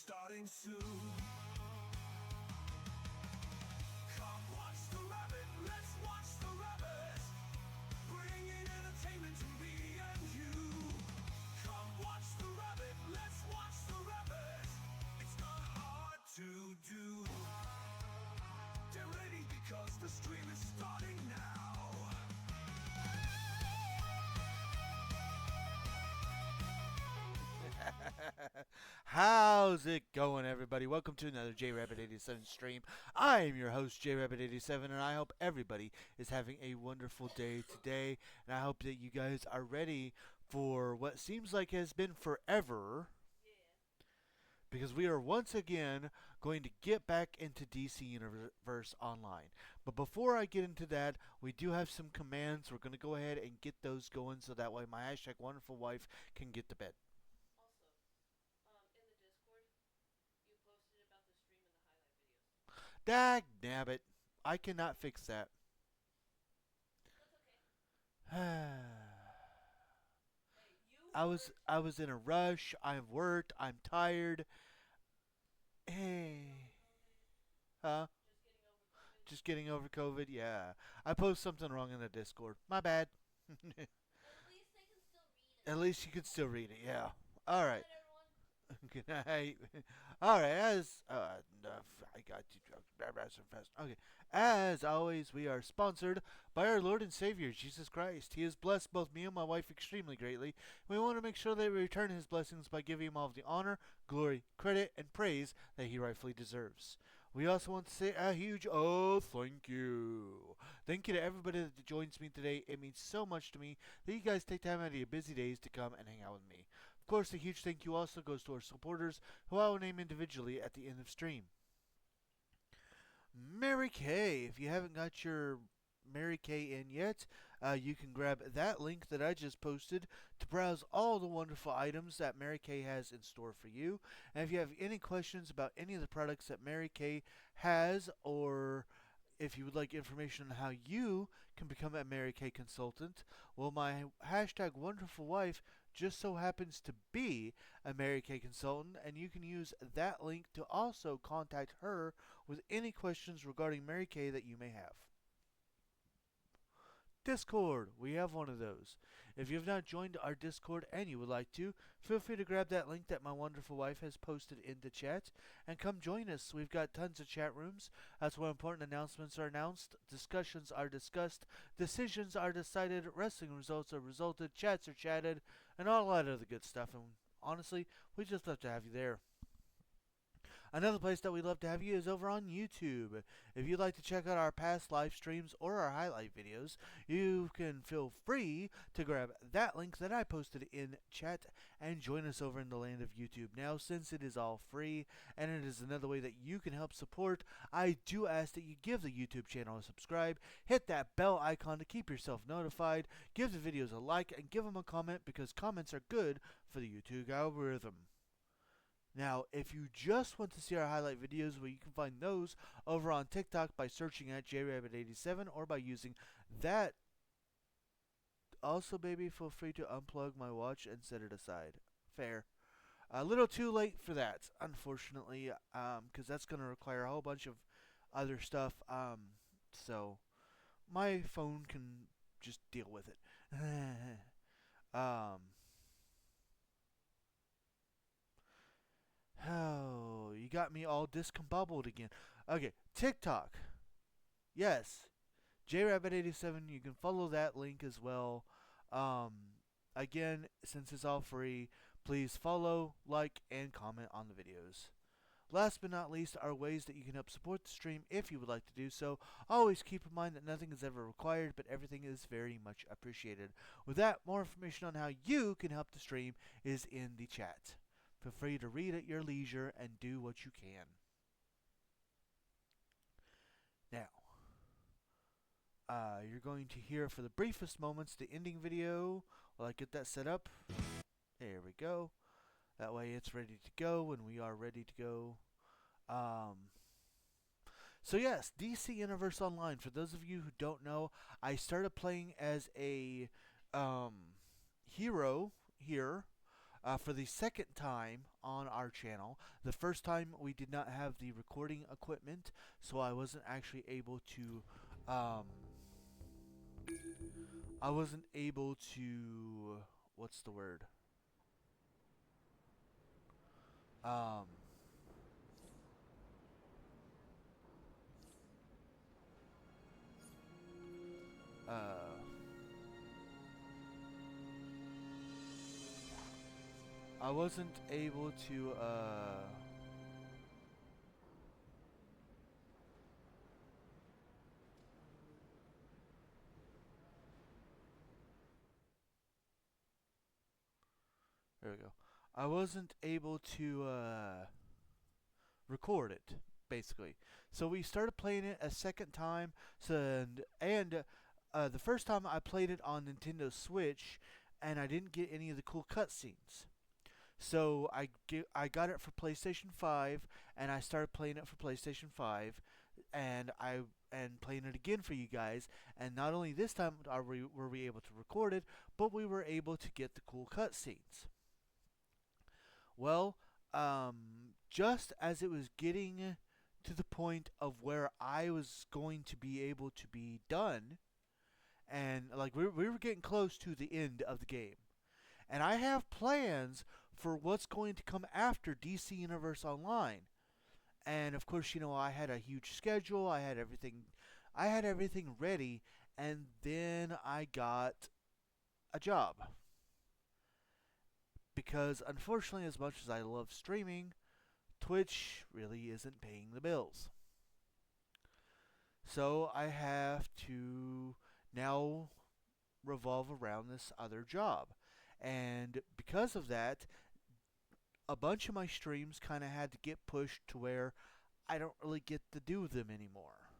starting soon. Come watch the rabbit, let's watch the rabbit, bringing entertainment to me and you. Come watch the rabbit, let's watch the rabbit, it's not hard to do. Get ready because the stream is starting now. How's it going, everybody? Welcome to another JRabbit87 stream. I am your host, JRabbit87, and I hope everybody is having a wonderful day today. And I hope that you guys are ready for what seems like has been forever, because we are once again going to get back into DC Universe Online. But before I get into that, we do have some commands. We're going to go ahead and get those going so that way my hashtag wonderful wife can get to bed. Dag nabbit. I cannot fix that. I was in a rush. I've worked. I'm tired. Hey. Huh? Just getting over COVID? Yeah. I posted something wrong in the Discord. My bad. At least you can still read it, yeah. Alright. Good night. All right, I got you drunk. Okay, as always, we are sponsored by our Lord and Savior Jesus Christ. He has blessed both me and my wife extremely greatly. We want to make sure that we return His blessings by giving Him all of the honor, glory, credit, and praise that He rightfully deserves. We also want to say a huge thank you. Thank you to everybody that joins me today. It means so much to me that you guys take time out of your busy days to come and hang out with me. Of course, a huge thank you also goes to our supporters, who I will name individually at the end of stream. Mary Kay, if you haven't got your Mary Kay in yet, you can grab that link that I just posted to browse all the wonderful items that Mary Kay has in store for you. And if you have any questions about any of the products that Mary Kay has, or if you would like information on how you can become a Mary Kay consultant, well, my hashtag wonderful wife just so happens to be a Mary Kay consultant, and you can use that link to also contact her with any questions regarding Mary Kay that you may have. Discord, we have one of those. If you have not joined our Discord and you would like to, feel free to grab that link that my wonderful wife has posted in the chat and come join us. We've got tons of chat rooms. That's where important announcements are announced, discussions are discussed, decisions are decided, wrestling results are resulted, chats are chatted, and all that other good stuff. And honestly, we just love to have you there. Another place that we'd love to have you is over on YouTube. If you'd like to check out our past live streams or our highlight videos, you can feel free to grab that link that I posted in chat and join us over in the land of YouTube. Now, since it is all free and it is another way that you can help support, I do ask that you give the YouTube channel a subscribe, hit that bell icon to keep yourself notified, give the videos a like, and give them a comment because comments are good for the YouTube algorithm. Now, if you just want to see our highlight videos, well, you can find those over on TikTok by searching at JRabbit87 or by using that. Also, baby, feel free to unplug my watch and set it aside. Fair. A little too late for that, unfortunately, because that's going to require a whole bunch of other stuff. So my phone can just deal with it. Oh, you got me all discombobbled again. Okay, TikTok. Yes, JRabbit87. You can follow that link as well. Again, since it's all free, please follow, like, and comment on the videos. Last but not least are ways that you can help support the stream if you would like to do so. Always keep in mind that nothing is ever required, but everything is very much appreciated. With that, more information on how you can help the stream is in the chat. Feel free to read at your leisure and do what you can. Now, you're going to hear for the briefest moments the ending video while I get that set up. There we go. That way it's ready to go when we are ready to go. So yes, DC Universe Online. For those of you who don't know, I started playing as a hero here. for the second time on our channel. The first time we did not have the recording equipment, so I wasn't actually able to. I wasn't able to. What's the word? Um. I wasn't able to. There we go. I wasn't able to record it, basically. So we started playing it a second time. The first time I played it on Nintendo Switch, and I didn't get any of the cool cutscenes. So I got it for PlayStation 5, and I started playing it for PlayStation 5, and playing it again for you guys. And not only this time were we able to record it, but we were able to get the cool cutscenes. Well, just as it was getting to the point of where I was going to be able to be done, and like we were getting close to the end of the game, and I have plans for what's going to come after DC Universe Online. And of course, I had a huge schedule. I had everything ready, and then I got a job. Because unfortunately, as much as I love streaming, Twitch really isn't paying the bills. So I have to now revolve around this other job. And because of that, a bunch of my streams kind of had to get pushed to where I don't really get to do them anymore.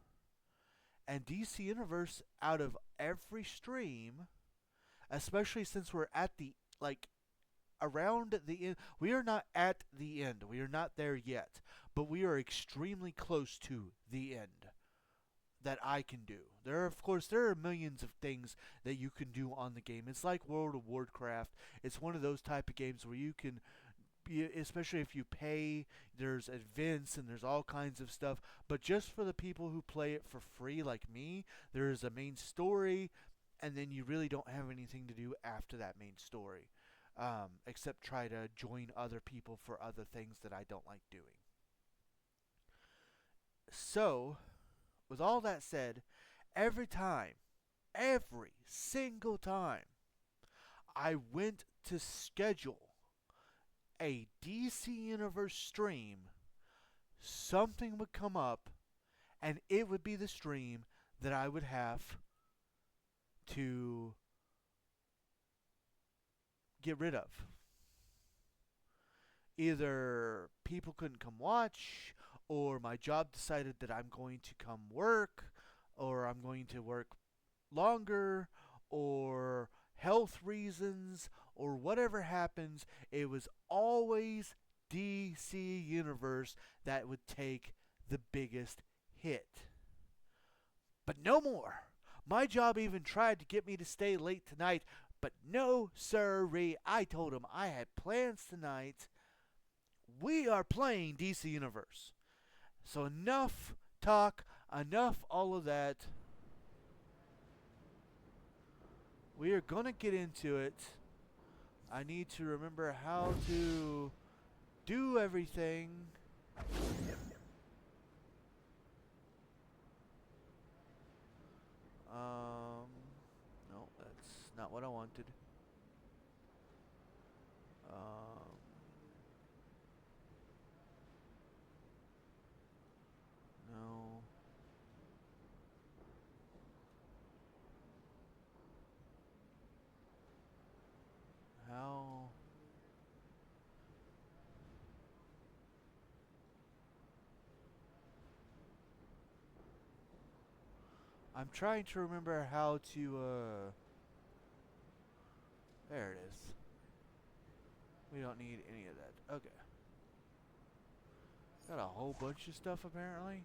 And DC Universe, out of every stream, especially since we're at the, around the end, we are not at the end. We are not there yet. But we are extremely close to the end that I can do. There are millions of things that you can do on the game. It's like World of Warcraft. It's one of those type of games where you can, especially if you pay, there's events and there's all kinds of stuff. But just for the people who play it for free like me, there is a main story, and then you really don't have anything to do after that main story. Except try to join other people for other things that I don't like doing. So, with all that said, every single time, I went to schedule a DC Universe stream, something would come up, and it would be the stream that I would have to get rid of. Either people couldn't come watch, or my job decided that I'm going to come work, or I'm going to work longer, or health reasons, or whatever happens. It was always DC Universe that would take the biggest hit. But no more. My job even tried to get me to stay late tonight, but no sirree. I told him I had plans tonight. We are playing DC Universe. So enough talk, enough all of that. We are going to get into it. I need to remember how to do everything. No, that's not what I wanted. No. How? I'm trying to remember how to, there it is. We don't need any of that. Okay. Got a whole bunch of stuff apparently.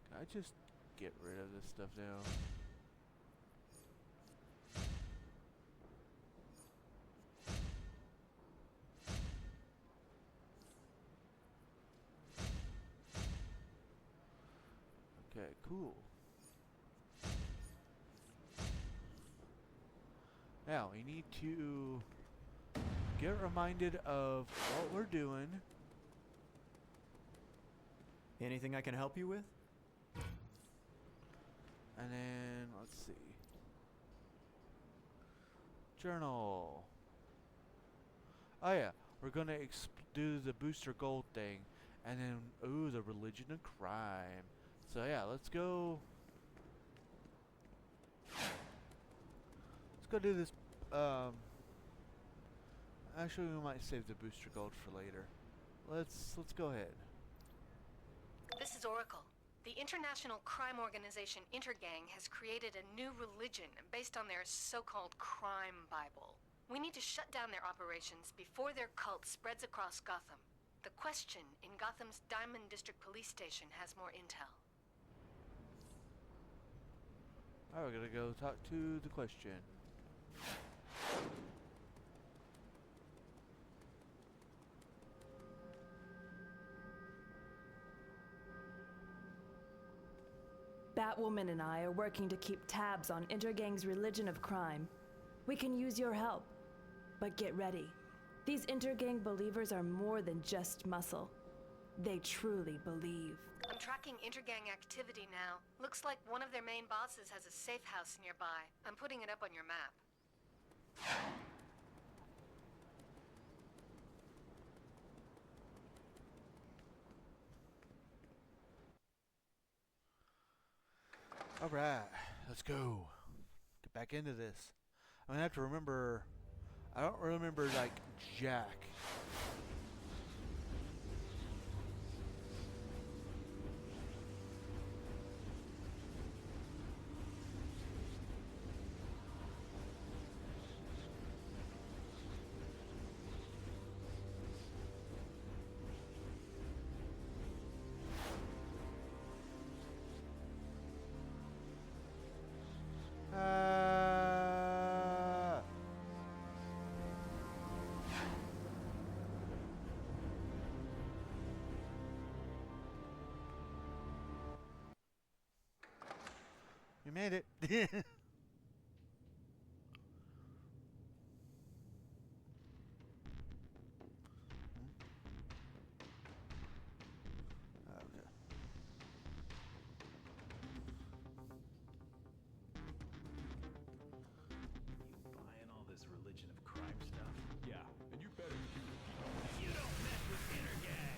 Can I just get rid of this stuff now. Okay, cool. Now, we need to get reminded of what we're doing. Anything I can help you with? And then, let's see. Journal. Oh yeah, we're gonna do the booster gold thing. And then, ooh, the religion of crime. So yeah, let's go. Let's go do this. Actually, we might save the booster gold for later. Let's go ahead. This is Oracle. The international crime organization Intergang has created a new religion based on their so-called crime Bible. We need to shut down their operations before their cult spreads across Gotham. The Question in Gotham's Diamond District Police Station has more intel. Alright, we're gonna go talk to the Question. Batwoman and I are working to keep tabs on Intergang's religion of crime. We can use your help. But get ready. These Intergang believers are more than just muscle. They truly believe. I'm tracking Intergang activity now. Looks like one of their main bosses has a safe house nearby. I'm putting it up on your map. Alright, let's go. Get back into this. I'm gonna have to remember. I don't remember, like, Jack. You made it. Buying all this religion of crime stuff? Yeah, and you better keep it. You don't mess with Intergang!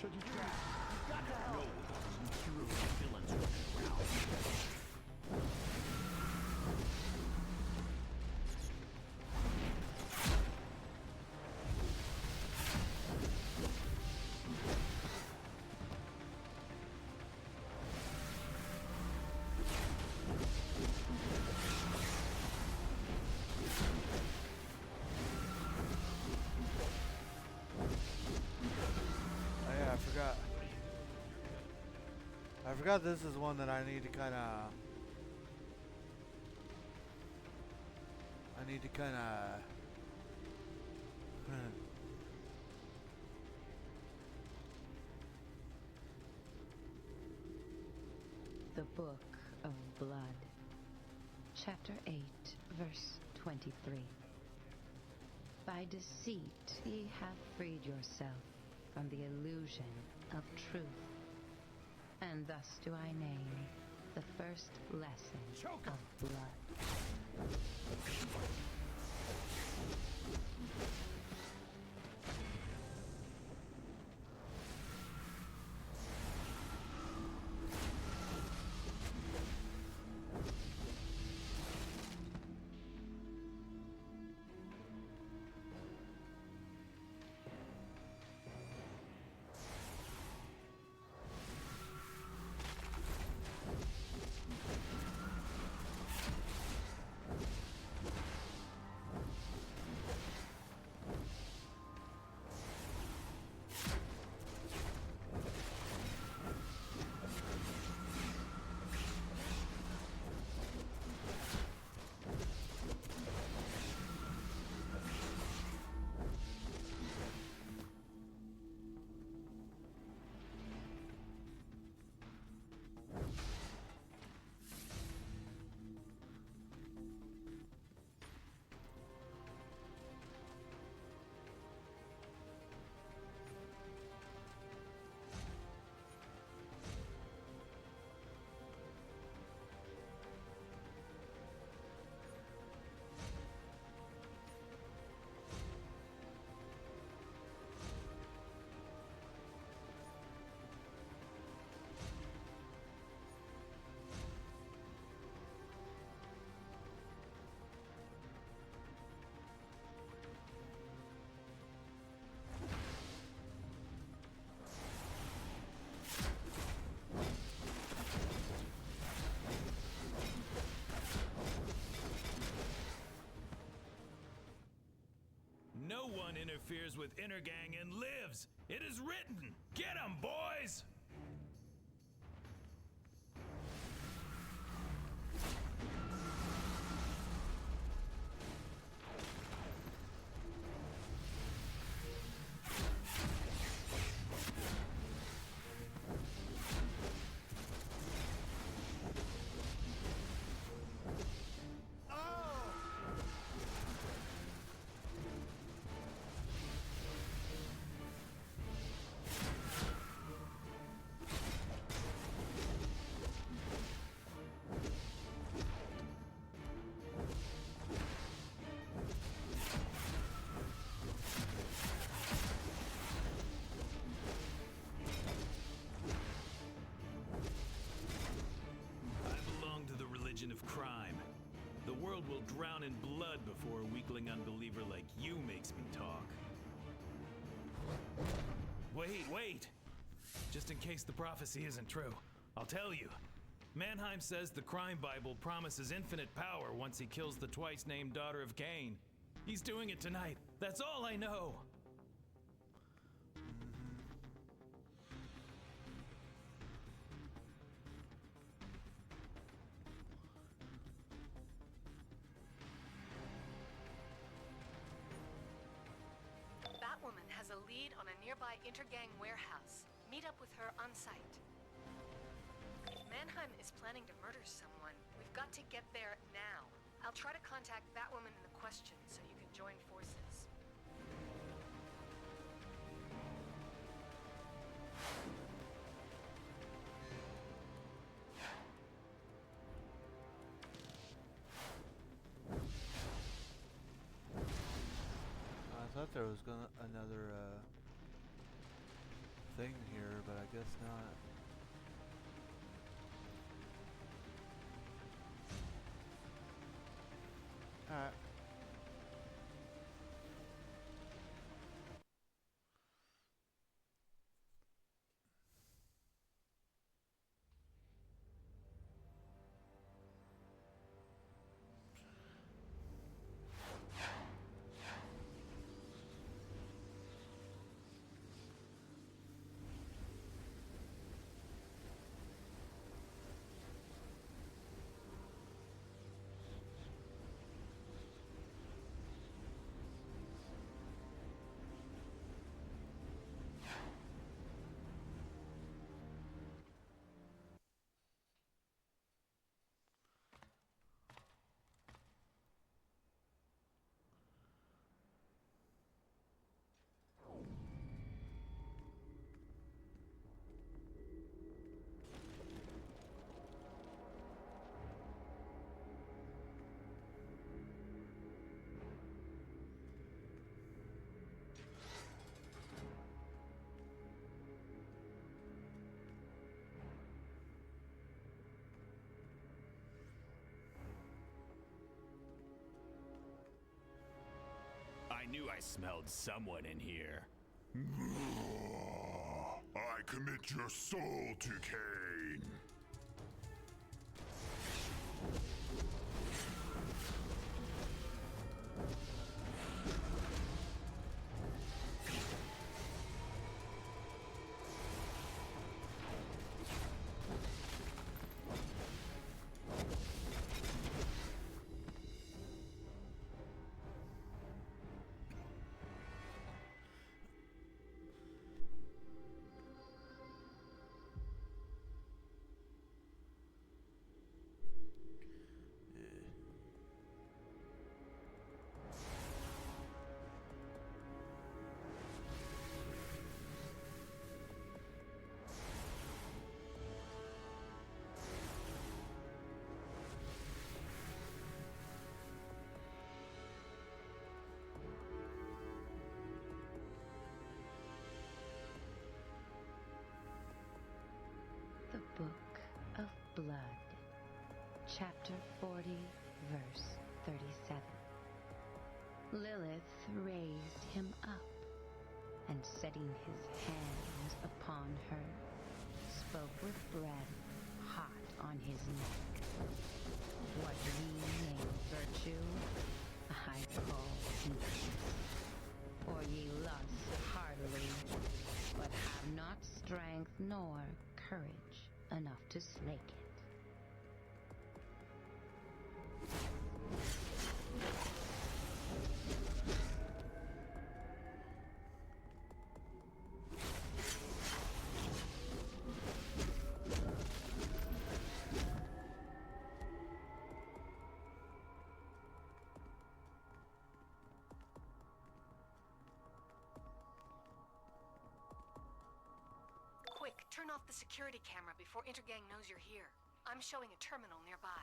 Should you try? You got to help! No, with heroes and villains running around. I forgot this is one that I need to kind of... The Book of Blood, Chapter 8, verse 23. By deceit ye have freed yourself from the illusion of truth. And thus do I name the first lesson of blood. No one interferes with Intergang and lives. It is written. Get 'em, boys! Of crime. The world will drown in blood before a weakling unbeliever like you makes me talk. Wait! Just in case the prophecy isn't true, I'll tell you. Mannheim says the crime Bible promises infinite power once he kills the twice-named daughter of Cain. He's doing it tonight. That's all I know. Batwoman has a lead on a nearby Intergang warehouse. Meet up with her on site. If Mannheim is planning to murder someone, we've got to get there now. I'll try to contact Batwoman in the question so you can join forces. I thought there was another thing here, but I guess not. Alright. I knew I smelled someone in here. I commit your soul to Cain. The Book of Blood, Chapter 40, Verse 37. Lilith raised him up, and setting his hands upon her, spoke with breath hot on his neck. What ye name virtue, I call peace. nor courage enough to slake it. Quick, turn off the security camera before Intergang knows you're here. I'm showing a terminal nearby.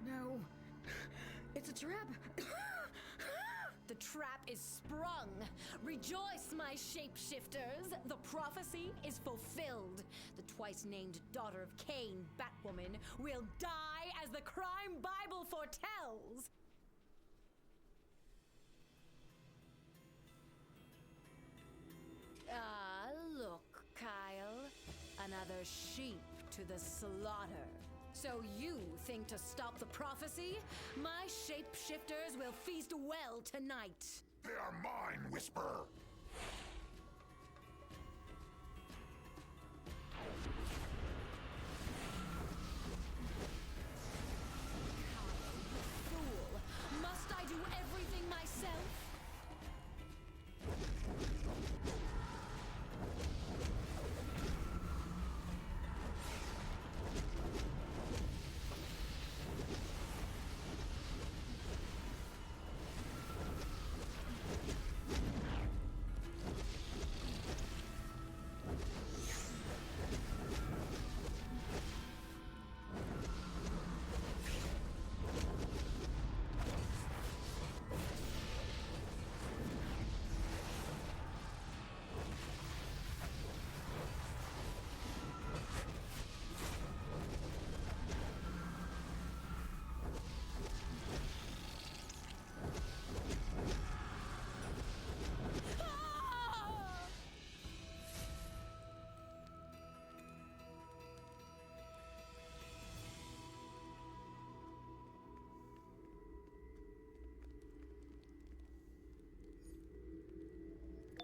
No. It's a trap. The trap is sprung. Rejoice, my shapeshifters. The prophecy is fulfilled. The twice-named daughter of Cain, Batwoman, will die as the crime Bible foretells. Ah, look, Kyle. Another sheep to the slaughter. So you think to stop the prophecy? My shapeshifters will feast well tonight. They are mine, Whisper! Fool! Must I do everything myself?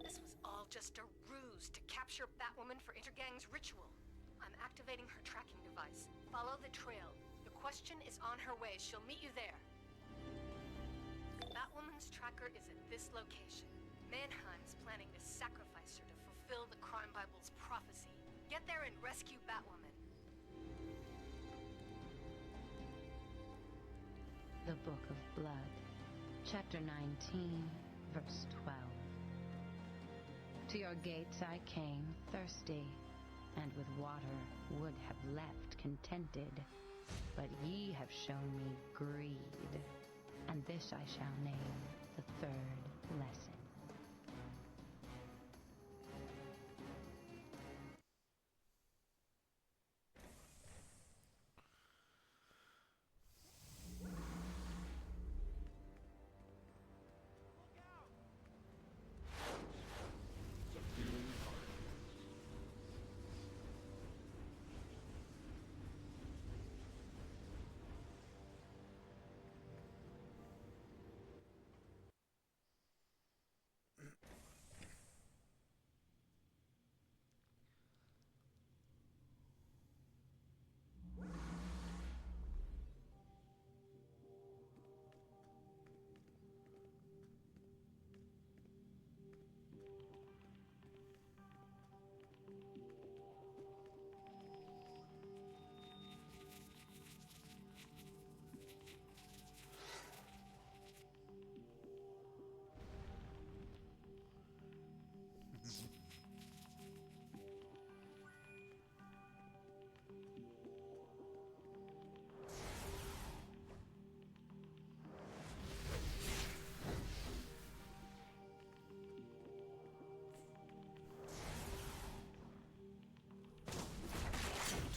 This was all just a ruse to capture Batwoman for Intergang's ritual. I'm activating her tracking device. Follow the trail. The question is on her way. She'll meet you there. Batwoman's tracker is at this location. Mannheim's planning to sacrifice her to fulfill the Crime Bible's prophecy. Get there and rescue Batwoman. The Book of Blood, Chapter 19, verse 12. To your gates I came thirsty, and with water would have left contented. But ye have shown me greed, and this I shall name the third lesson.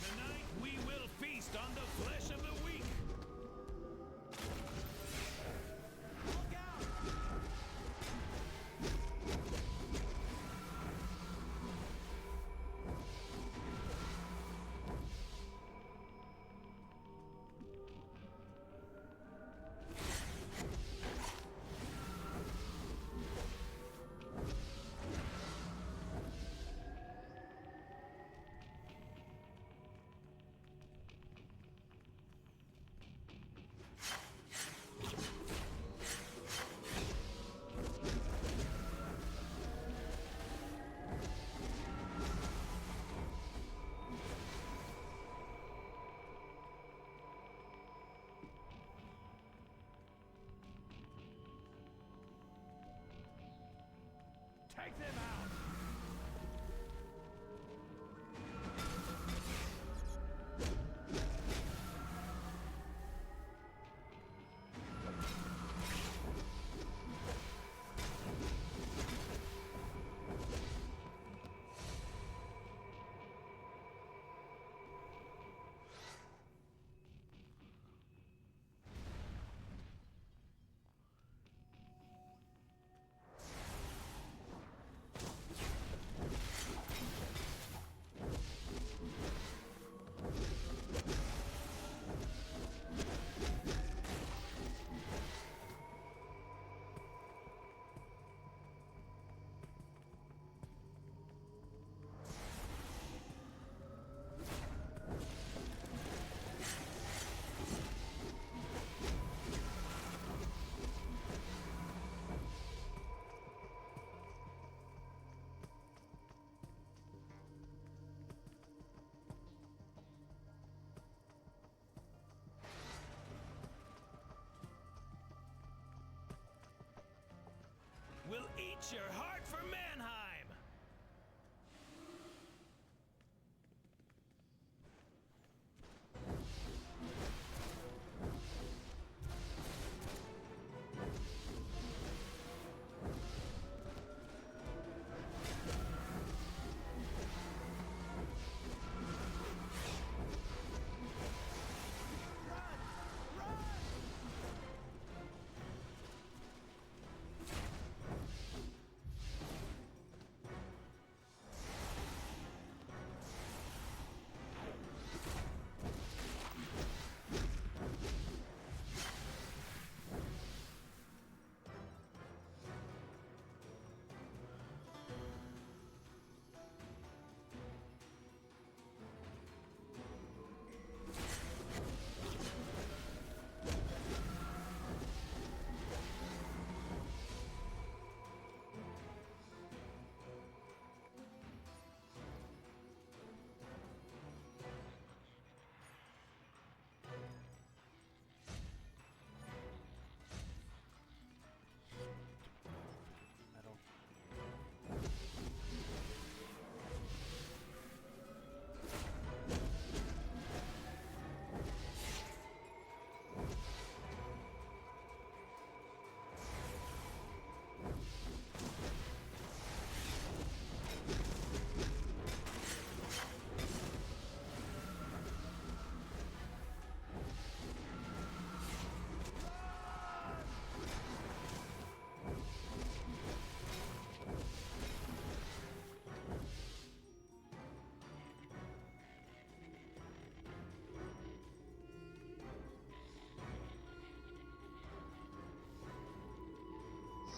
Tonight we will feast on the flesh of the weak. Look out! Take them out! We'll eat your heart for Mannheim!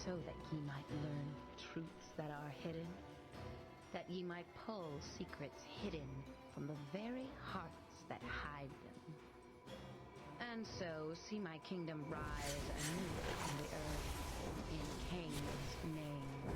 so that ye might learn truths that are hidden, that ye might pull secrets hidden from the very hearts that hide them. And so see my kingdom rise anew on the earth in Cain's name.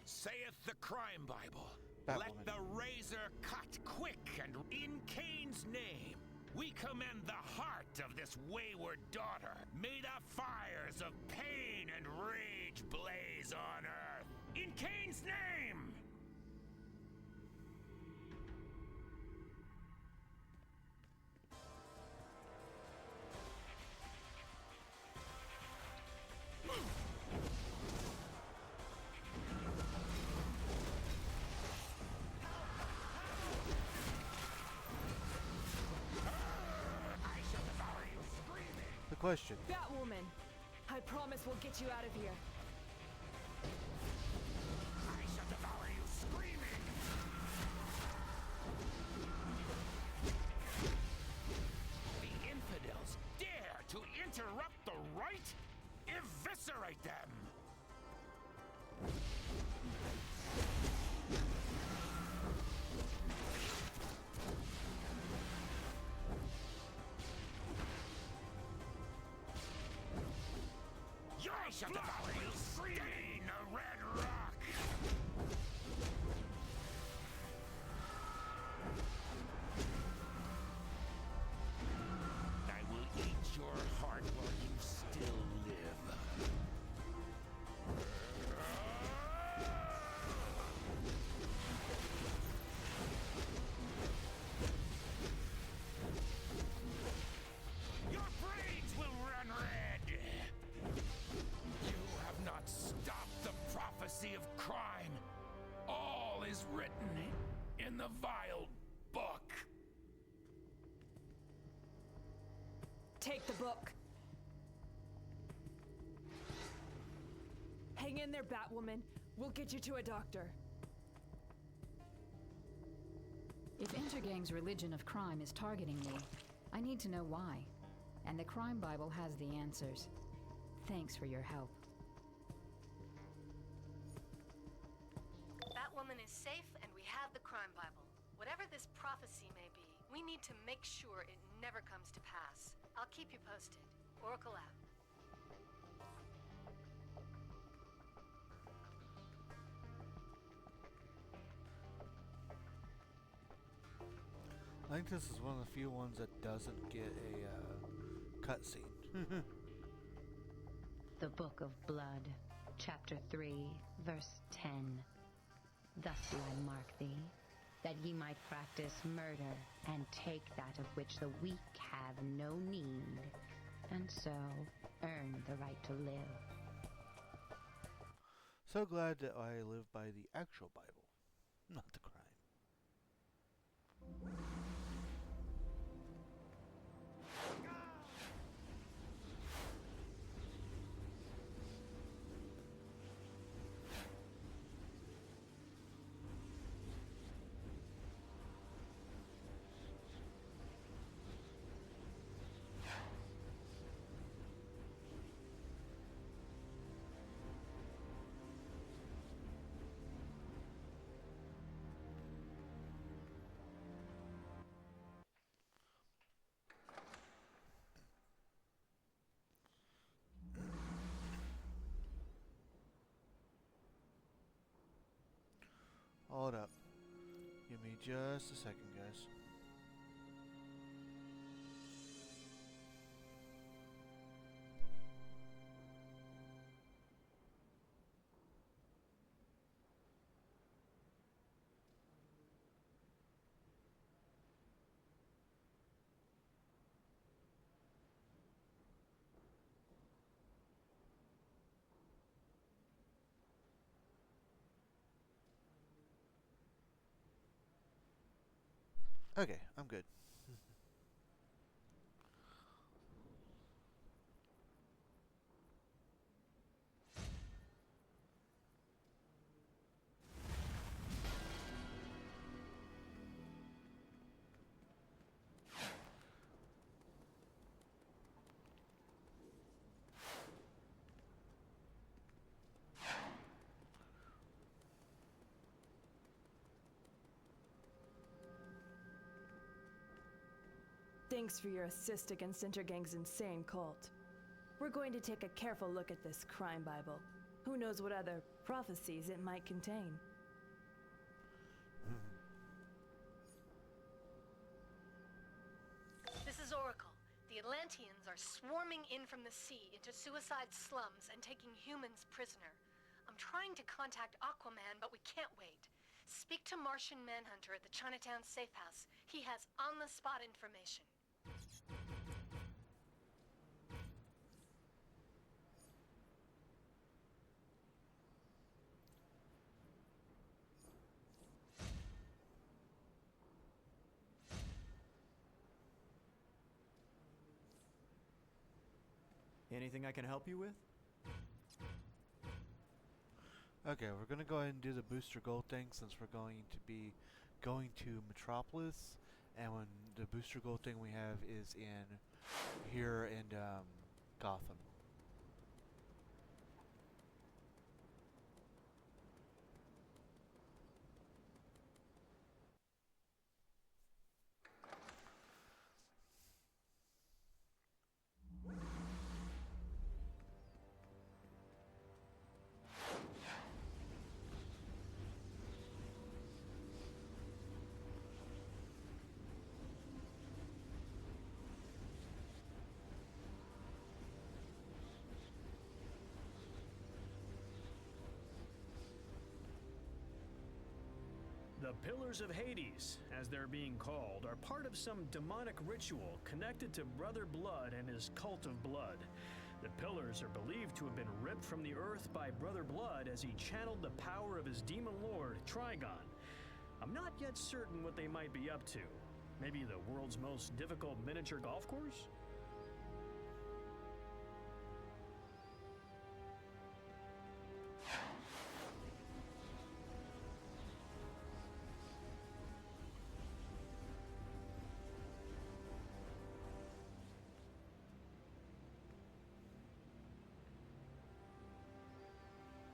Saith the Crime Bible, Batwoman. let the razor cut quick, and in Cain's name, we commend the heart of this wayward daughter. May the fires of pain and rage blaze on earth. In Cain's name! The question. Batwoman! I promise we'll get you out of here. I shall devour you screaming! The infidels dare to interrupt the right? Eviscerate them! I shall devour you, stain the red rock! I will eat your heart while you still live. Your brains will run red! You have not stopped the prophecy of crime. All is written in the vile book. Take the book. Hang in there, Batwoman. We'll get you to a doctor. If Intergang's religion of crime is targeting me, I need to know why. And the Crime Bible has the answers. Thanks for your help. Batwoman is safe, and we have the Crime Bible. Whatever this prophecy may be, we need to make sure it never comes to pass. I'll keep you posted. Oracle out. I think this is one of the few ones that doesn't get a cutscene. The Book of Blood, Chapter 3, Verse 10. Thus do I mark thee, that ye might practice murder, and take that of which the weak have no need, and so earn the right to live. So glad that I live by the actual Bible. not the crime. Hold up. Give me just a second, guys. Okay, I'm good. Thanks for your assist against Intergang's insane cult. We're going to take a careful look at this crime Bible. Who knows what other prophecies it might contain. This is Oracle. The Atlanteans are swarming in from the sea into suicide slums and taking humans prisoner. I'm trying to contact Aquaman, but we can't wait. Speak to Martian Manhunter at the Chinatown safe house. He has on-the-spot information. Anything I can help you with? Okay, we're gonna go ahead and do the booster gold thing since we're going to be going to Metropolis, and when the booster gold thing we have is in here in Gotham. The Pillars of Hades, as they're being called, are part of some demonic ritual connected to Brother Blood and his cult of blood. The pillars are believed to have been ripped from the earth by Brother Blood as he channeled the power of his demon lord, Trigon. I'm not yet certain what they might be up to. Maybe the world's most difficult miniature golf course?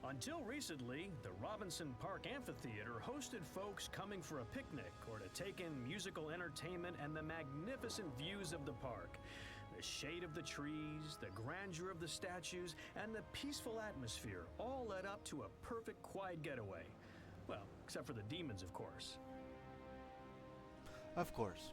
Until recently, the Robinson Park Amphitheater hosted folks coming for a picnic or to take in musical entertainment and the magnificent views of the park. The shade of the trees, the grandeur of the statues, and the peaceful atmosphere all led up to a perfect quiet getaway. Well, except for the demons, of course. Of course.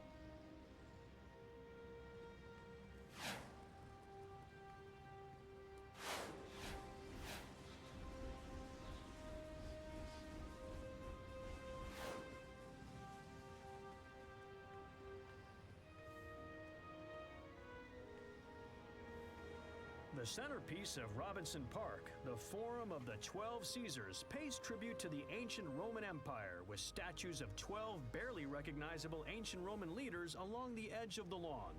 The centerpiece of Robinson Park, the Forum of the 12 Caesars, pays tribute to the ancient Roman Empire with statues of 12 barely recognizable ancient Roman leaders along the edge of the lawn.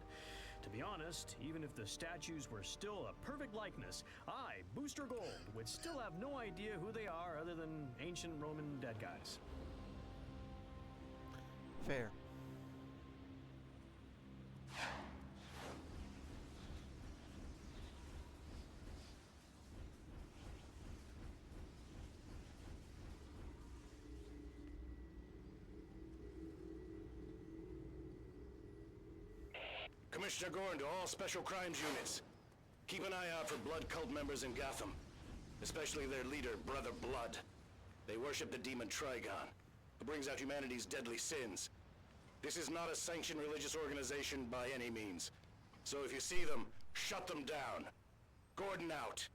To be honest, even if the statues were still a perfect likeness, I, Booster Gold, would still have no idea who they are other than ancient Roman dead guys. Fair. Commissioner Gorn to all Special Crimes units. Keep an eye out for Blood cult members in Gotham, especially their leader, Brother Blood. They worship the demon Trigon, who brings out humanity's deadly sins. This is not a sanctioned religious organization by any means. So if you see them, shut them down. Gordon out.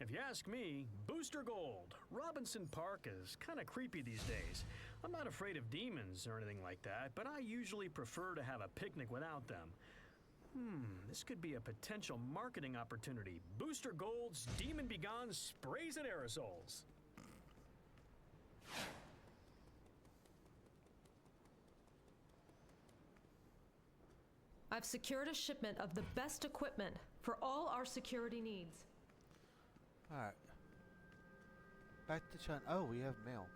If you ask me, Booster Gold, Robinson Park is kind of creepy these days. I'm not afraid of demons or anything like that, but I usually prefer to have a picnic without them. This could be a potential marketing opportunity. Booster Gold's Demon Begone sprays and aerosols. I've secured a shipment of the best equipment for all our security needs. Alright. Back to Chun. Oh, we have mail.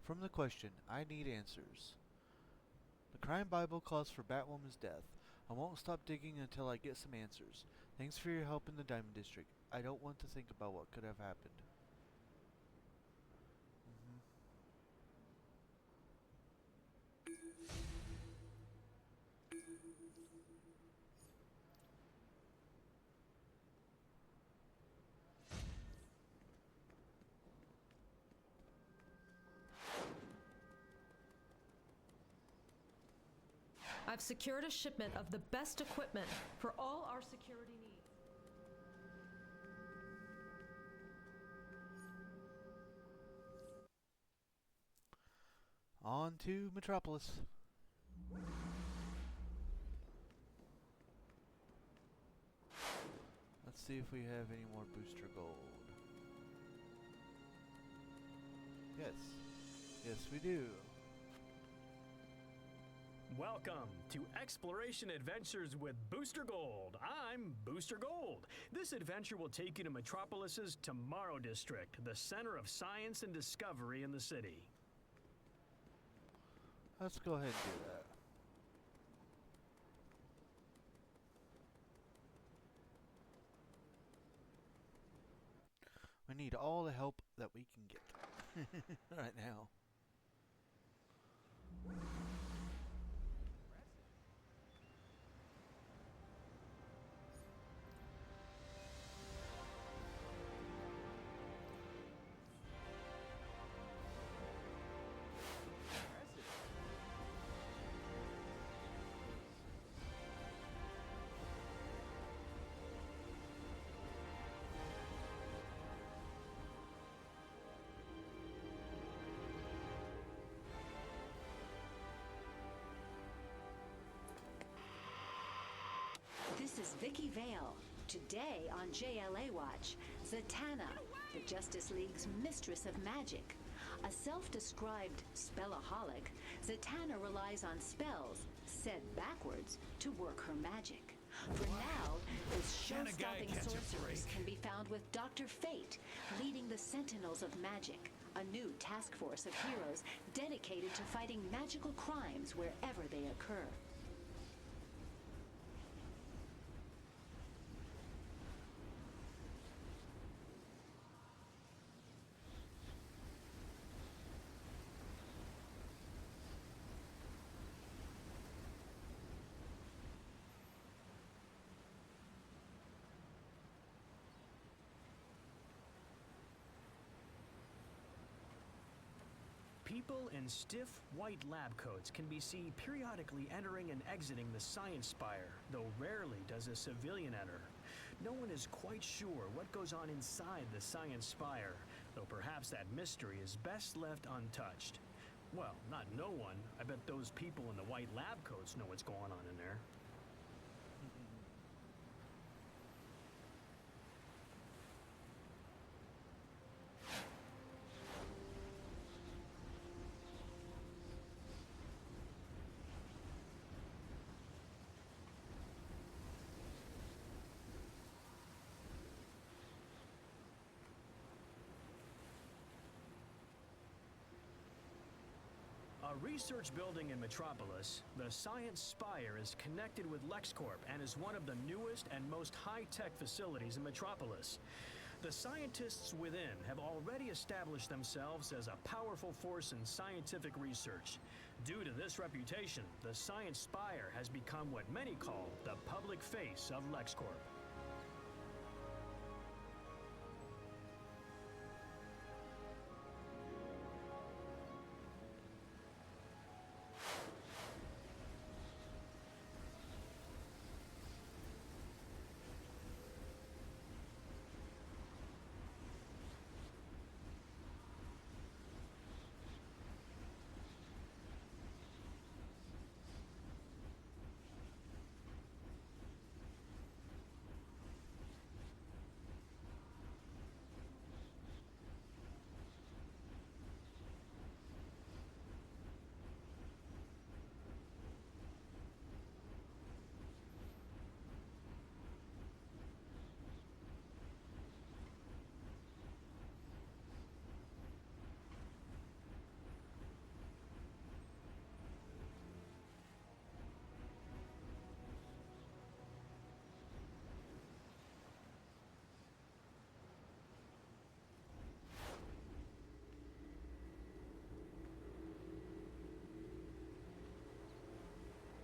From the question, I need answers. The crime Bible calls for Batwoman's death. I won't stop digging until I get some answers. Thanks for your help in the Diamond District. I don't want to think about what could have happened. I've secured a shipment of the best equipment for all our security needs. On to Metropolis. Let's see if we have any more booster gold. Yes. Yes, we do. Welcome to Exploration Adventures with Booster Gold. I'm Booster Gold. This adventure will take you to Metropolis's Tomorrow District, the center of science and discovery in the city. Let's go ahead and do that. We need all the help that we can get right now. This is Vicky Vale. Today on JLA Watch, Zatanna, the Justice League's mistress of magic. A self-described spellaholic, Zatanna relies on spells, said backwards, to work her magic. For now, this show-stopping sorceress can be found with Dr. Fate, leading the Sentinels of Magic, a new task force of heroes dedicated to fighting magical crimes wherever they occur. People in stiff white lab coats can be seen periodically entering and exiting the Science Spire, though rarely does a civilian enter. No one is quite sure what goes on inside the Science Spire, though perhaps that mystery is best left untouched. Well, not no one. I bet those people in the white lab coats know what's going on in there. A research building in Metropolis, the Science Spire is connected with LexCorp and is one of the newest and most high-tech facilities in Metropolis. The scientists within have already established themselves as a powerful force in scientific research. Due to this reputation, the Science Spire has become what many call the public face of LexCorp.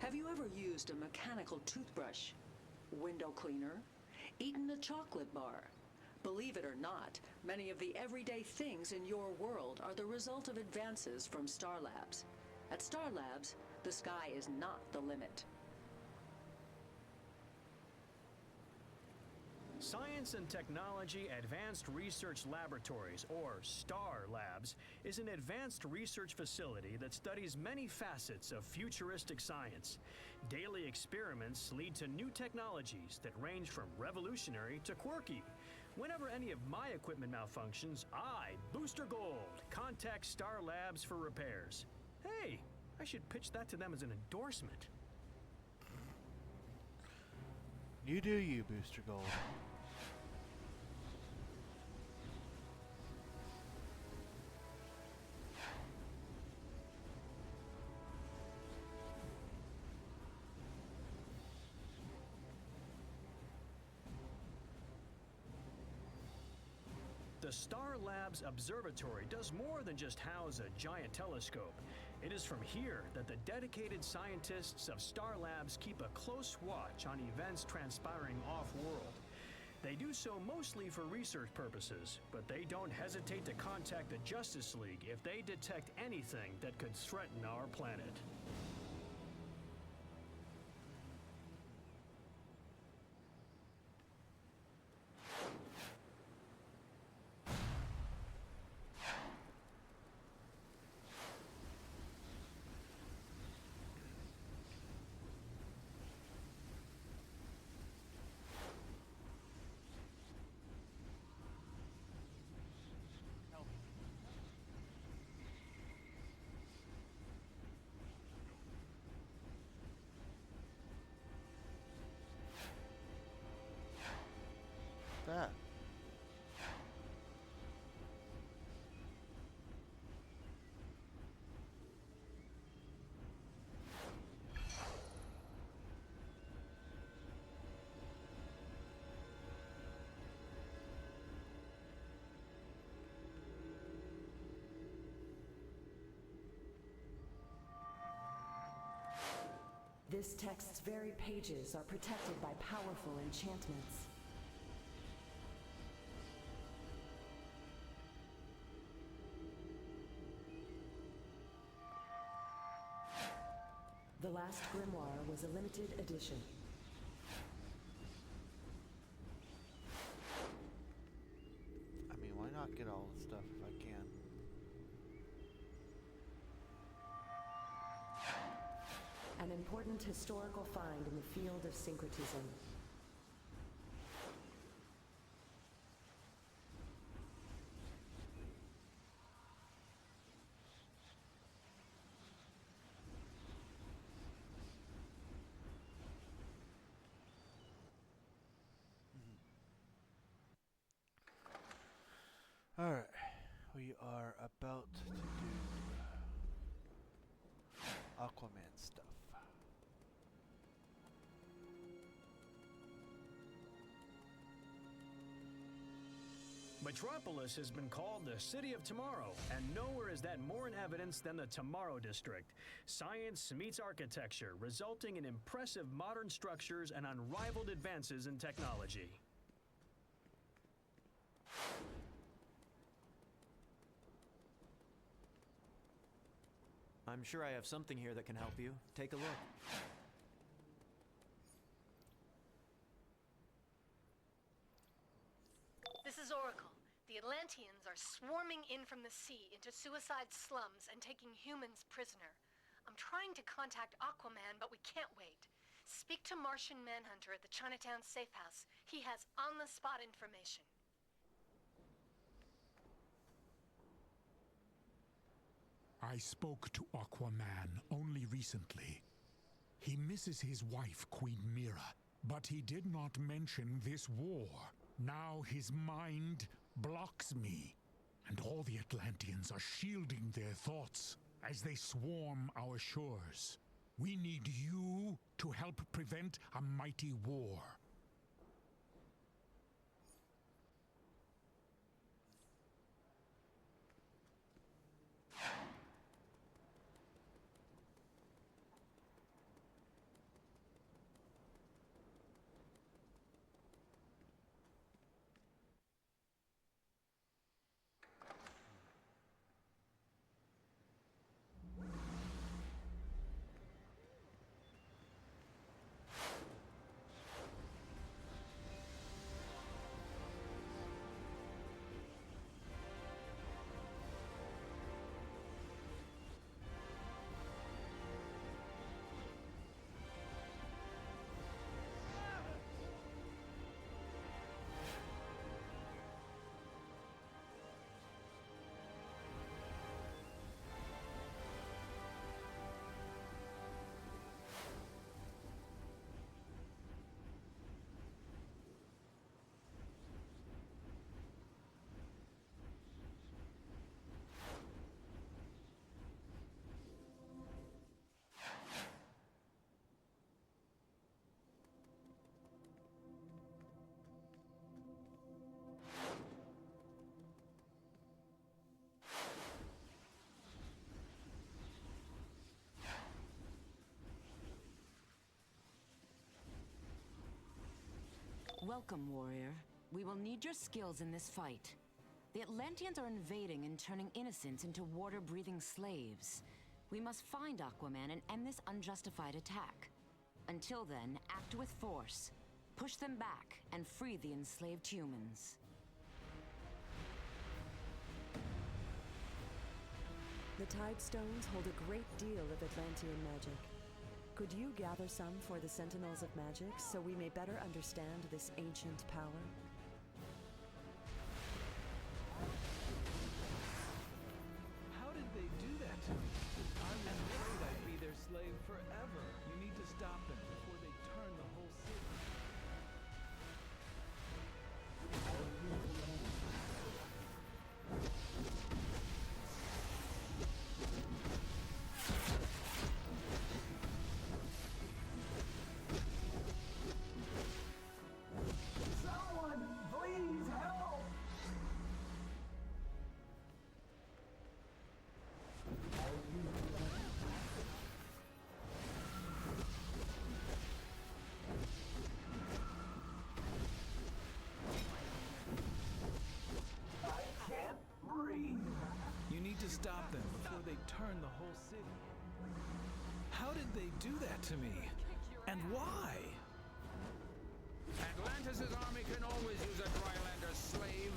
Have you ever used a mechanical toothbrush, window cleaner, eaten a chocolate bar? Believe it or not, many of the everyday things in your world are the result of advances from Star Labs. At Star Labs, the sky is not the limit. Science and Technology Advanced Research Laboratories, or STAR Labs, is an advanced research facility that studies many facets of futuristic science. Daily experiments lead to new technologies that range from revolutionary to quirky. Whenever any of my equipment malfunctions, I, Booster Gold, contact Star Labs for repairs. Hey, I should pitch that to them as an endorsement. You do you, Booster Gold. The Star Labs Observatory does more than just house a giant telescope. It is from here that the dedicated scientists of Star Labs keep a close watch on events transpiring off-world. They do so mostly for research purposes, but they don't hesitate to contact the Justice League if they detect anything that could threaten our planet. That. This text's very pages are protected by powerful enchantments. last grimoire was a limited edition. I mean, why not get all the stuff if I can? An important historical find in the field of syncretism. Alright, we are about to do Aquaman stuff. Metropolis has been called the City of Tomorrow, and nowhere is that more in evidence than the Tomorrow District. Science meets architecture, resulting in impressive modern structures and unrivaled advances in technology. I'm sure I have something here that can help you. Take a look. This is Oracle. The Atlanteans are swarming in from the sea into suicide slums and taking humans prisoner. I'm trying to contact Aquaman, but we can't wait. Speak to Martian Manhunter at the Chinatown Safe House. He has on-the-spot information. I spoke to Aquaman only recently. He misses his wife, Queen Mira, but he did not mention this war. Now his mind blocks me, and all the Atlanteans are shielding their thoughts as they swarm our shores. We need you to help prevent a mighty war. Welcome, warrior. We will need your skills in this fight. The Atlanteans are invading and turning innocents into water-breathing slaves. We must find Aquaman and end this unjustified attack. Until then, act with force. Push them back and free the enslaved humans. The Tide Stones hold a great deal of Atlantean magic. Could you gather some for the Sentinels of Magic so we may better understand this ancient power? How did they do that to me? I'm afraid I'd be their slave forever. You need to stop them before they turn the whole city. Someone, please help! I can't breathe. You need to stop them before they turn the whole city. How did they do that to me? And why? Atlantis' army can always use a Drylander slave.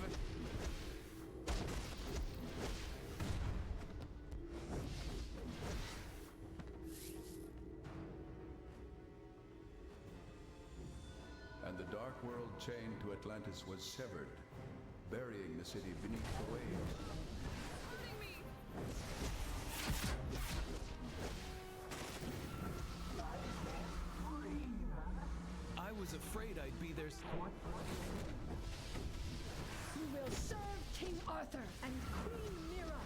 And the dark world chain to Atlantis was severed, burying the city beneath the waves. I was afraid I'd be there. You will serve King Arthur and Queen Mira.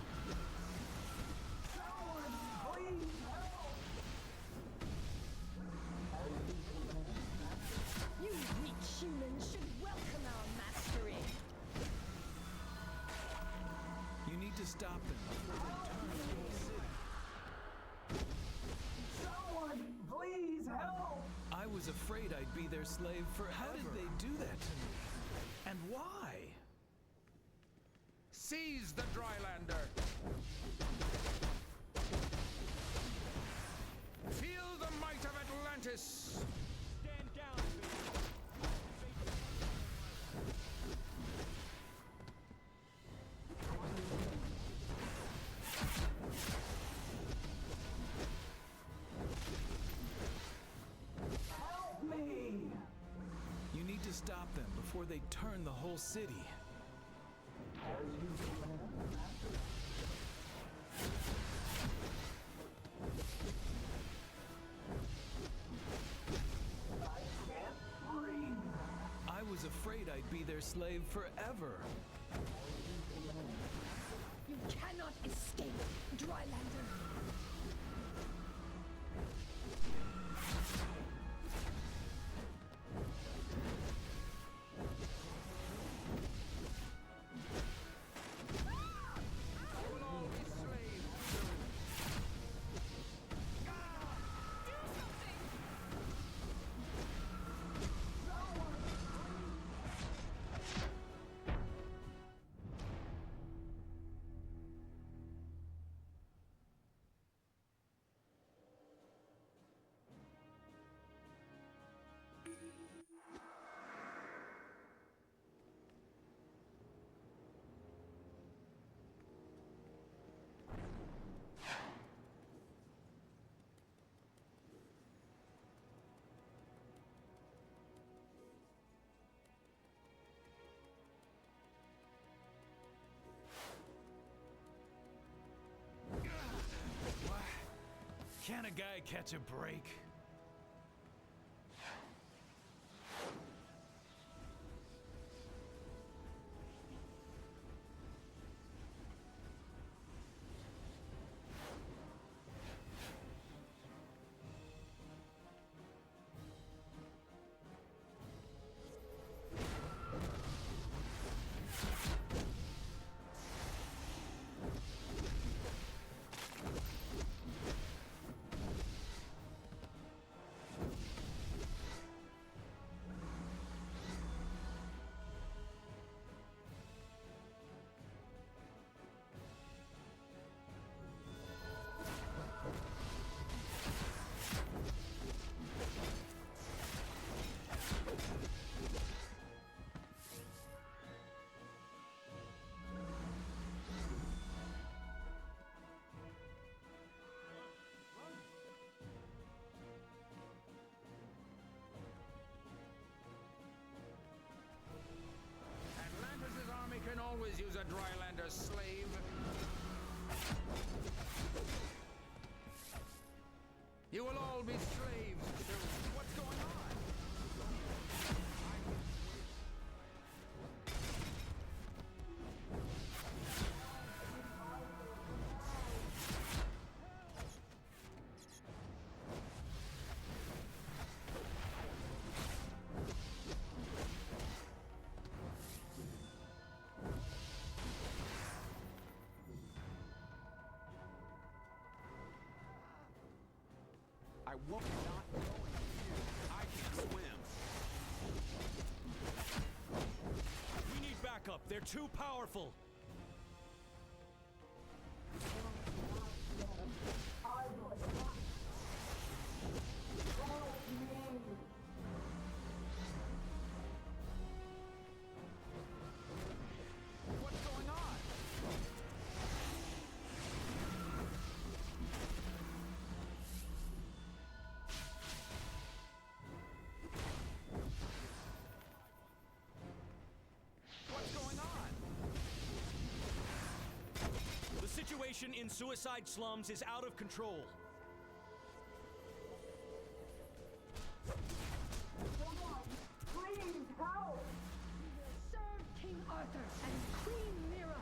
You weak humans should welcome our mastery. You need to stop them before they turn the whole city. Someone, please help! I was afraid I'd be their slave forever. How did they do that to me? And why? Seize the Drylander! Feel the might of Atlantis! Stand down, Help me! You need to stop them before they turn the whole city. I was afraid I'd be their slave forever. You cannot escape, Drylander. Can a guy catch a break? Atlantis' army can always use a Drylander slave. You will all be slaves soon. What's going on? I won't not go in here. I can swim. We need backup. They're too powerful. situation in Suicide Slums is out of control. Please help! Serve King Arthur and Queen Mira!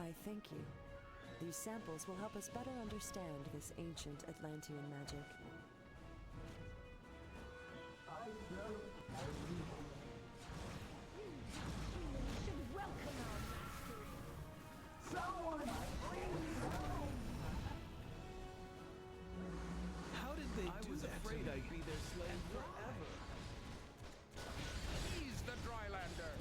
I thank you. These samples will help us better understand this ancient Atlantean magic. Should welcome our mastery. Someone, please help! How did they do that? I was afraid I'd be their slave forever. He's the Drylander.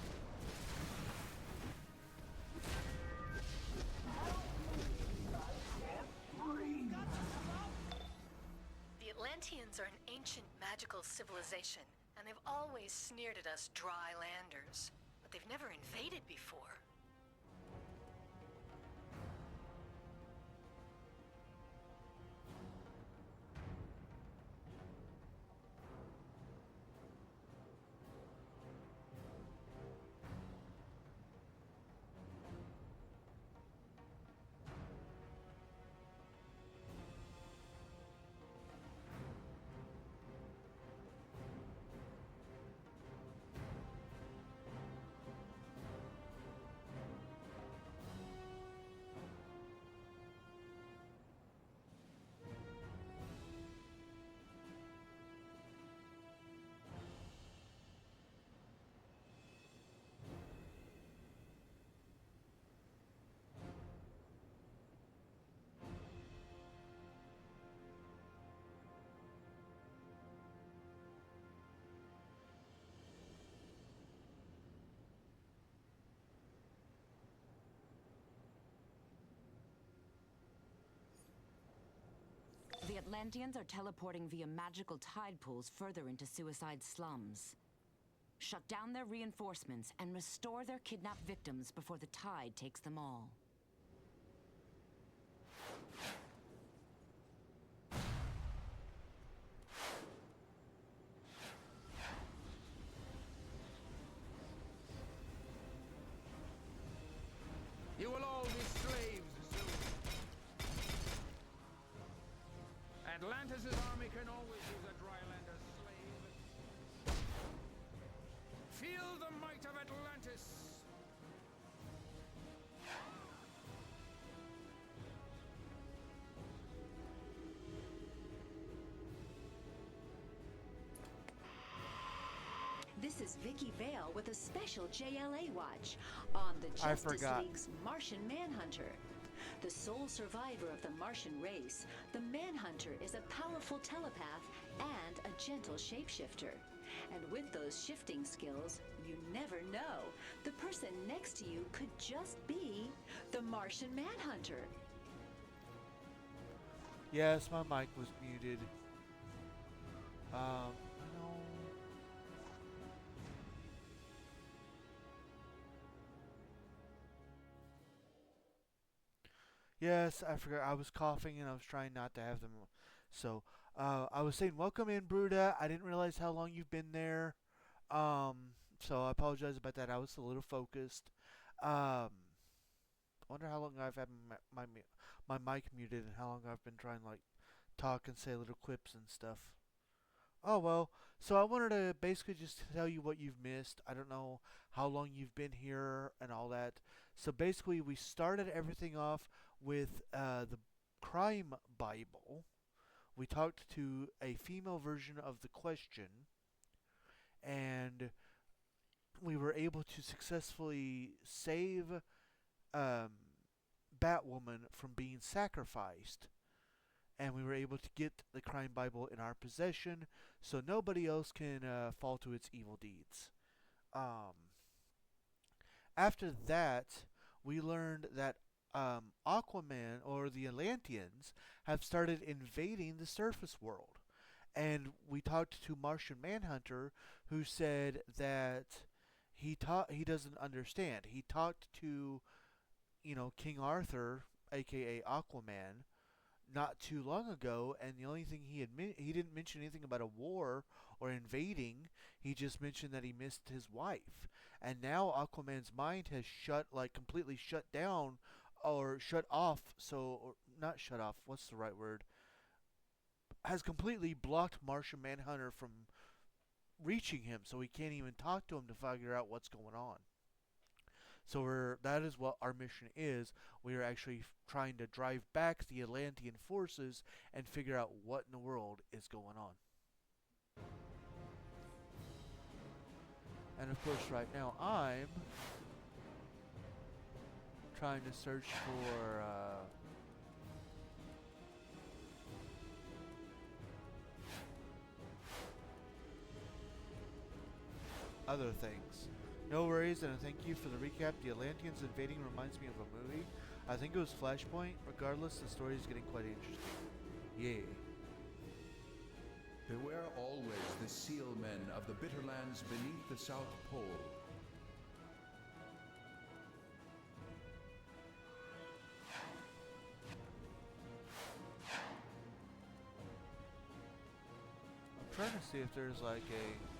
The Atlanteans are an ancient magical civilization, and they've always sneered at us dry landers. But they've never invaded before. The Atlanteans are teleporting via magical tide pools further into Suicide Slums. Shut down their reinforcements and restore their kidnapped victims before the tide takes them all. You will all be slaves soon. Atlantis' army can always use a Drylander slave. Feel the might of Atlantis! This is Vicky Vale with a special JLA watch on the Justice League's Martian Manhunter. The sole survivor of the Martian race, the Manhunter is a powerful telepath and a gentle shapeshifter. And with those shifting skills, you never know. The person next to you could just be the Martian Manhunter. Yes, my mic was muted. No. Yes, I forgot. I was coughing and I was trying not to have them. So, I was saying, welcome in, Bruda. I didn't realize how long you've been there. So I apologize about that. I was a little focused. I wonder how long I've had my mic muted and how long I've been trying to like talk and say little quips and stuff. Oh well. So I wanted to basically just tell you what you've missed. I don't know how long you've been here and all that. So basically, we started everything off with the crime Bible. We talked to a female version of the question, and we were able to successfully save Batwoman from being sacrificed. And we were able to get the crime Bible in our possession so nobody else can fall to its evil deeds. After that, we learned that Aquaman, or the Atlanteans, have started invading the surface world. And we talked to Martian Manhunter, who said that he doesn't understand. He talked to, King Arthur, aka Aquaman, not too long ago, and the only thing he didn't mention anything about a war or invading. He just mentioned that he missed his wife. And now Aquaman's mind has completely shut down, or shut off, or not shut off, what's the right word? Has completely blocked Martian Manhunter from reaching him, so he can't even talk to him to figure out what's going on. So that is what our mission is. We are actually trying to drive back the Atlantean forces and figure out what in the world is going on. And of course, right now I'm trying to search for other things. No worries, and thank you for the recap. The Atlanteans invading reminds me of a movie. I think it was Flashpoint. Regardless, the story is getting quite interesting. Yeah. Beware always the seal men of the bitter lands beneath the South Pole. I'm trying to see if there's like a...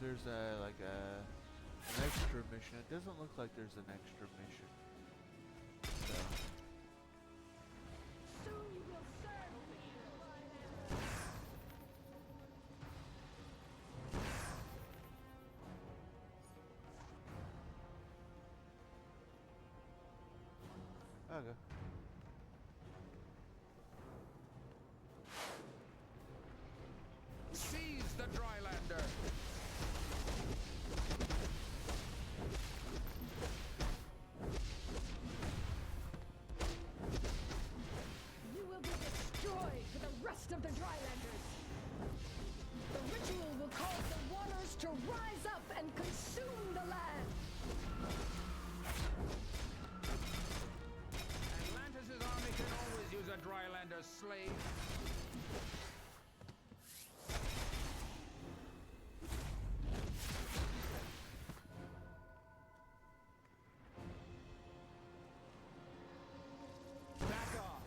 there's an extra mission. It doesn't look like there's an extra mission. So. Soon you will serve Okay. Seize the Drylander! You will be destroyed for the rest of the Drylanders. The ritual will cause the waters to rise up and consume the land. Atlantis' army can always use a Drylander slave. Back off.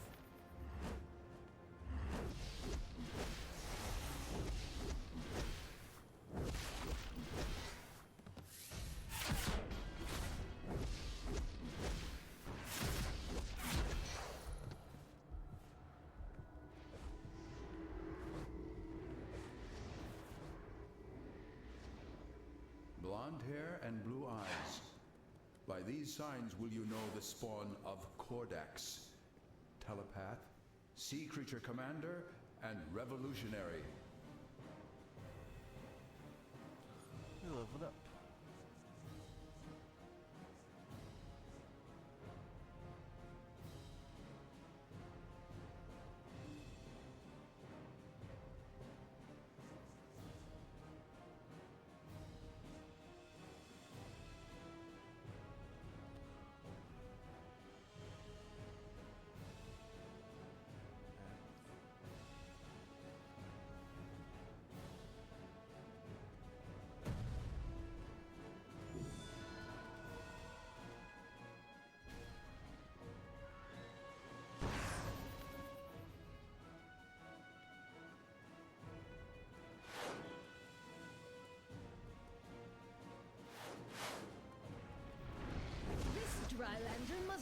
Blonde hair and blue eyes. By these signs will you know the spawn of Kordax, telepath, sea creature commander, and revolutionary. You leveled up.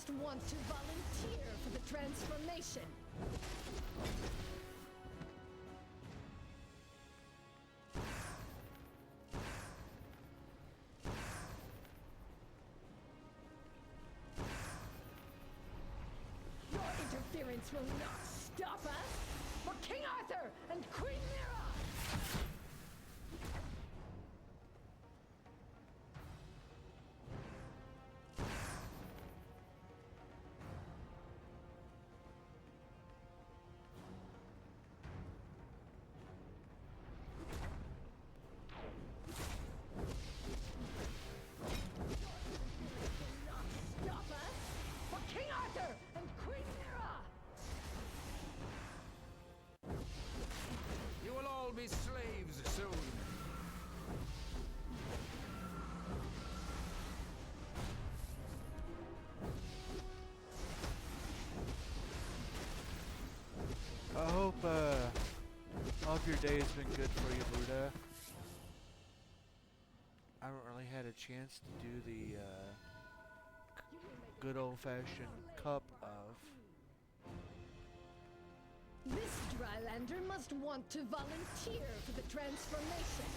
must want to volunteer for the transformation. Your interference will not stop us! For King Arthur and Queen Mira! Stop us! For King Arthur and Queen Mira! You will all be slaves soon. I hope all of your day has been good for you, Buddha. I haven't really had a chance to do the good old-fashioned cup of. This Drylander must want to volunteer for the transformation.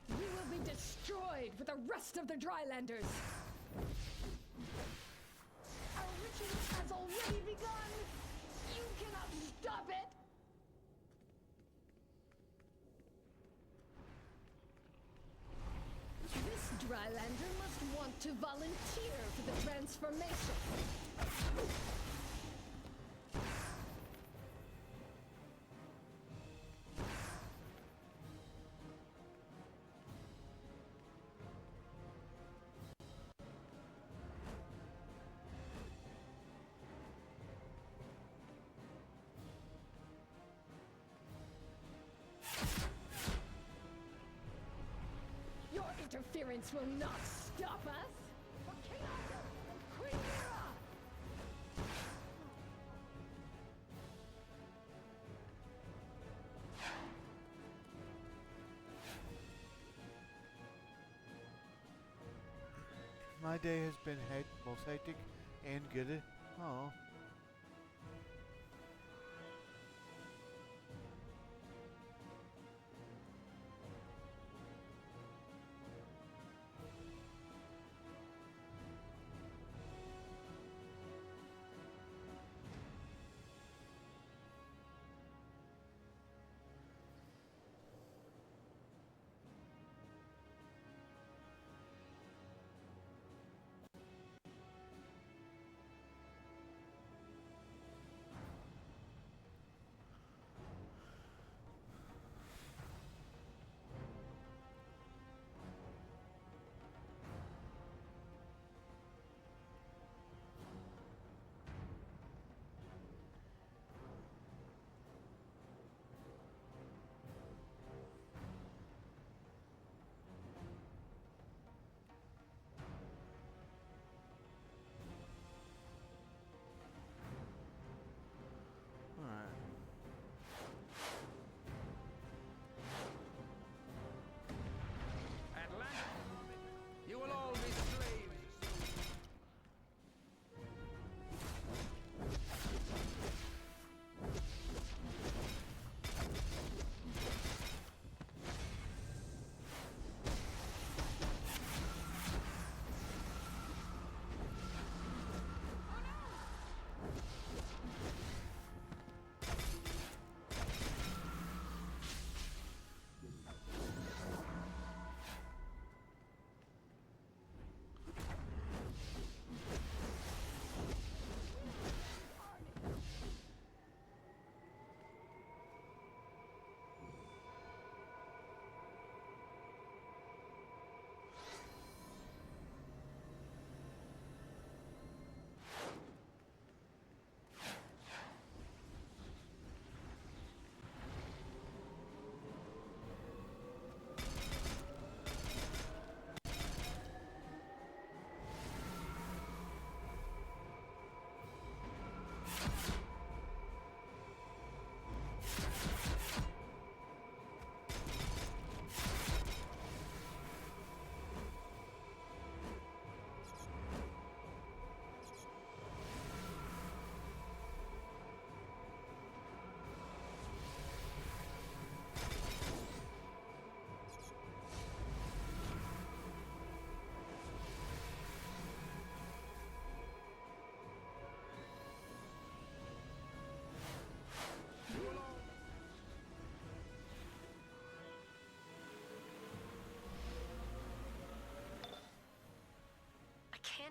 You will be destroyed with the rest of the Drylanders. Our ritual has already begun. You cannot stop it. This Drylander must want to volunteer for the transformation. Your interference will not stop us! For King Arthur and Queen Mira! My day has been both hectic and good. Oh.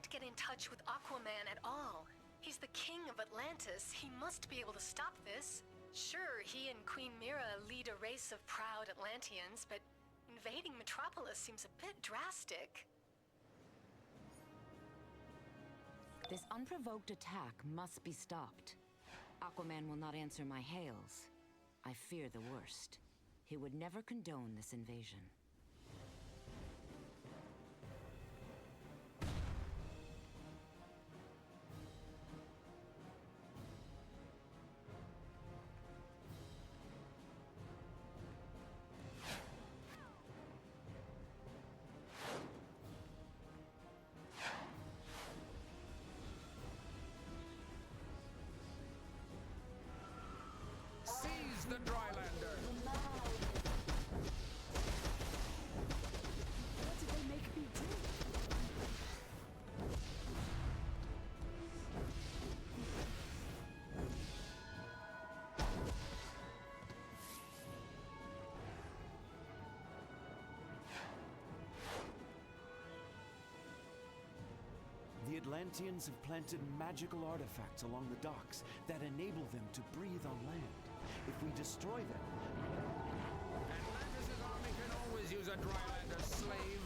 can't get in touch with Aquaman at all. He's the king of Atlantis. He must be able to stop this. Sure, he and Queen Mira lead a race of proud Atlanteans, but invading Metropolis seems a bit drastic. This unprovoked attack must be stopped. Aquaman will not answer my hails. I fear the worst. He would never condone this invasion. Seize the Drylander! What did they make me do? The Atlanteans have planted magical artifacts along the docks that enable them to breathe on land. If we destroy them... Atlantis' army can always use a Drylander, slave.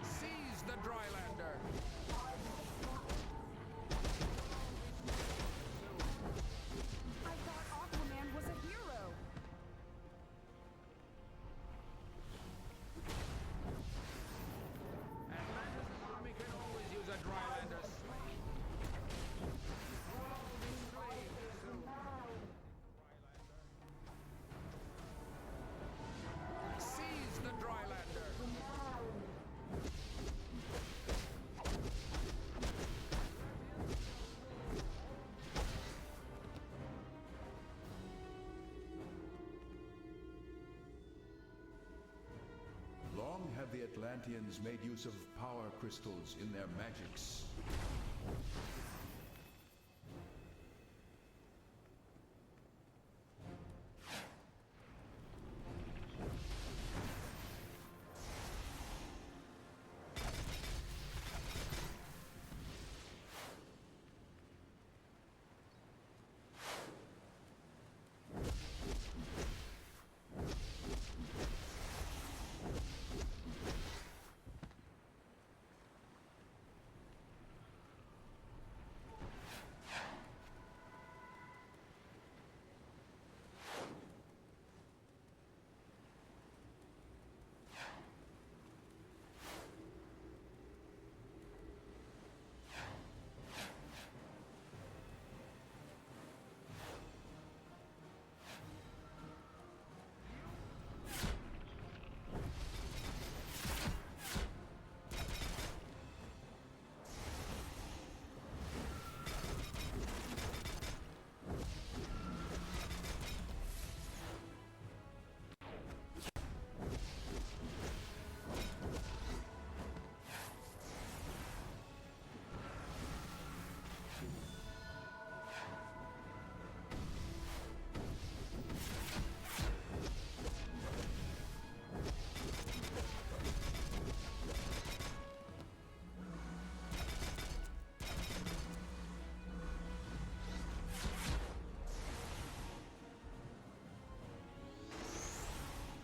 Seize the Drylander! I thought Aquaman was a hero. Atlantis' army can always use a Drylander, slave. Seize the Drylander! Long have the Atlanteans made use of power crystals in their magics.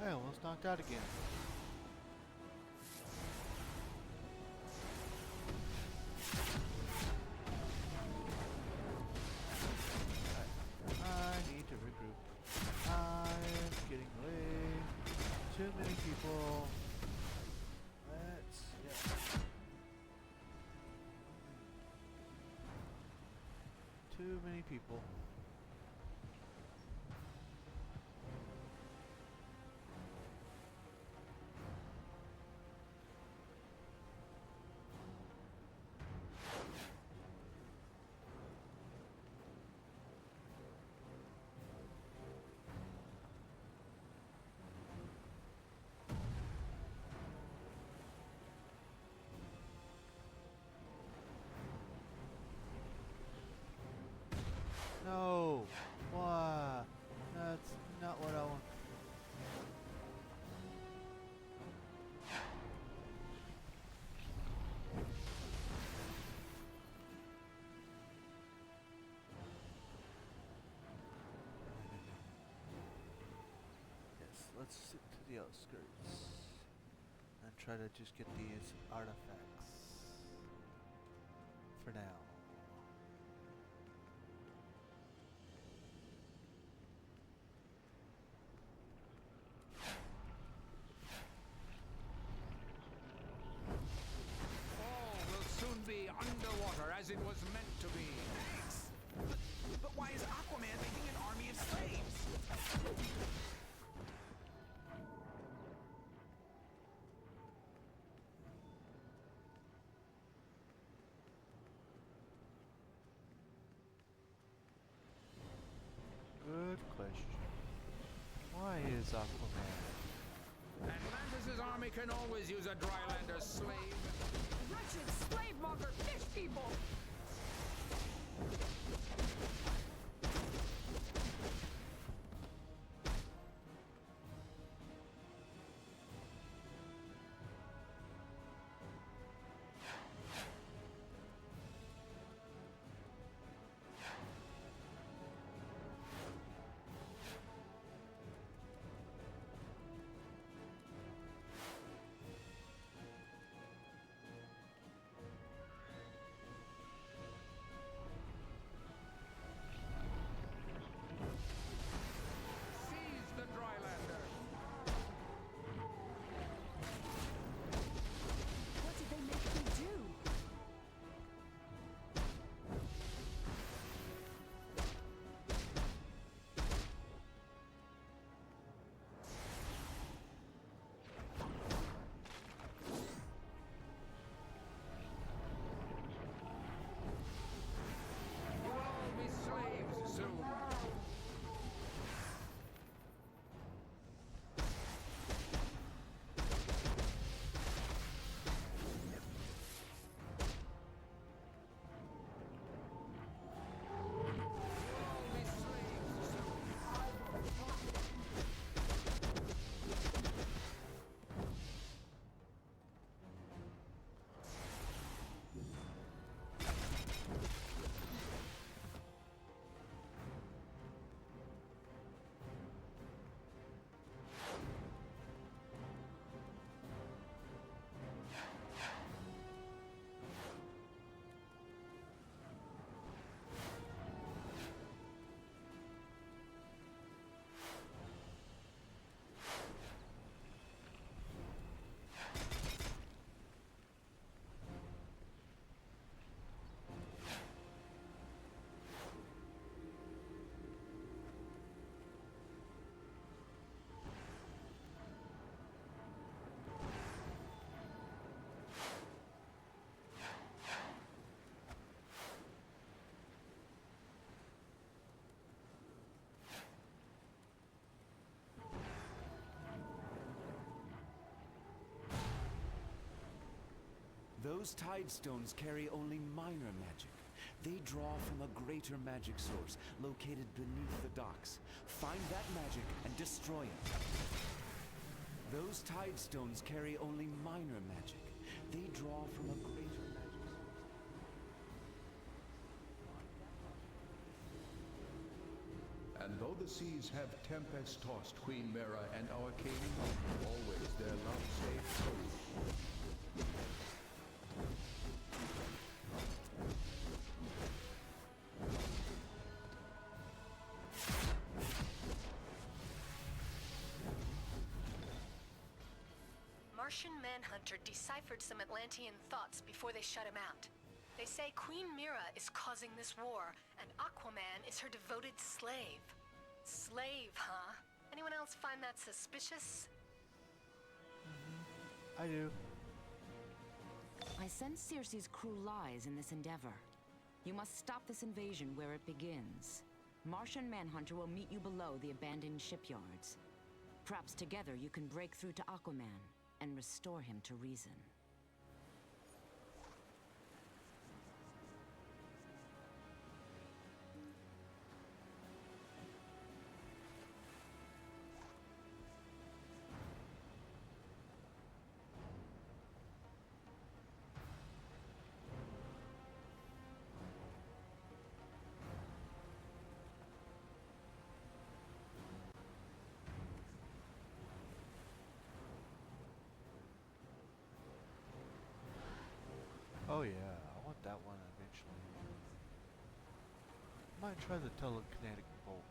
I almost knocked out again. I need to regroup. I'm getting late. Too many people. Too many people. let's stick to the outskirts and try to just get these artifacts for now. All will soon be underwater as it was meant to be. Thanks. But why is Aquaman making an army of slaves? Good question. Why is Aquaman? Atlantis' army can always use a Drylander slave. Wretched slave monger fish people! Seize the Drylander. What did they make me do? You will all be slaves soon. Those tide stones carry only minor magic. They draw from a greater magic source located beneath the docks. Find that magic and destroy it. Those tide stones carry only minor magic. They draw from a greater magic source. And though the seas have tempest-tossed Queen Mera and our king, always their love stays true. Martian Manhunter deciphered some Atlantean thoughts before they shut him out. They say Queen Mera is causing this war, and Aquaman is her devoted slave. Slave, huh? Anyone else find that suspicious? I do. I sense Circe's crew lies in this endeavor. You must stop this invasion where it begins. Martian Manhunter will meet you below the abandoned shipyards. Perhaps together you can break through to Aquaman and restore him to reason. yeah, I want that one eventually. Might try the telekinetic bolt.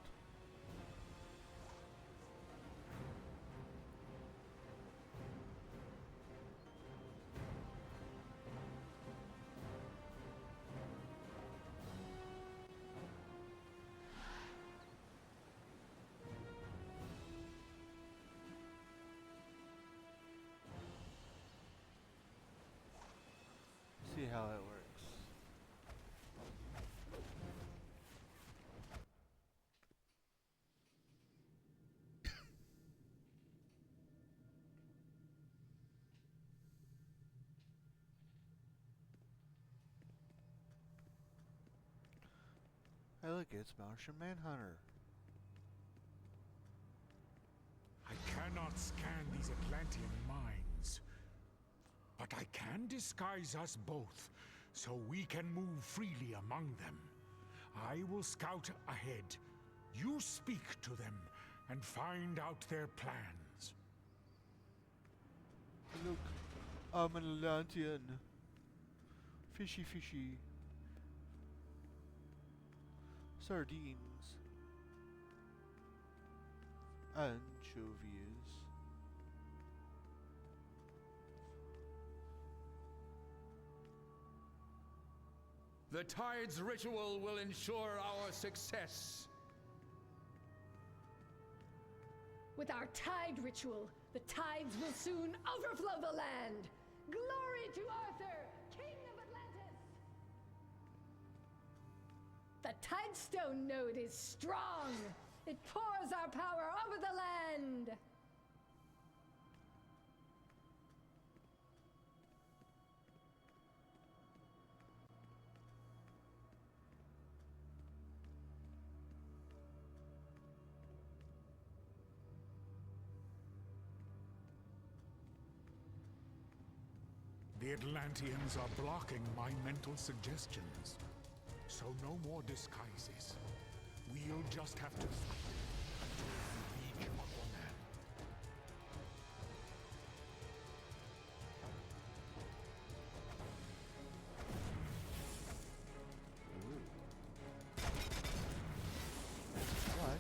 See how it works. Hey look, it's Martian Manhunter. I cannot scan these Atlantean minds, but I can disguise us both, so we can move freely among them. I will scout ahead. You speak to them and find out their plans. Look, I'm an Atlantean. Fishy, fishy. Sardines. Anchovies. The Tides ritual will ensure our success. With our tide ritual, the tides will soon overflow the land. Glory to Arthur, King of Atlantis! The Tidestone node is strong. It pours our power over the land. The Atlanteans are blocking my mental suggestions. So no more disguises. We'll just have to fight until we reach Aquaman. What?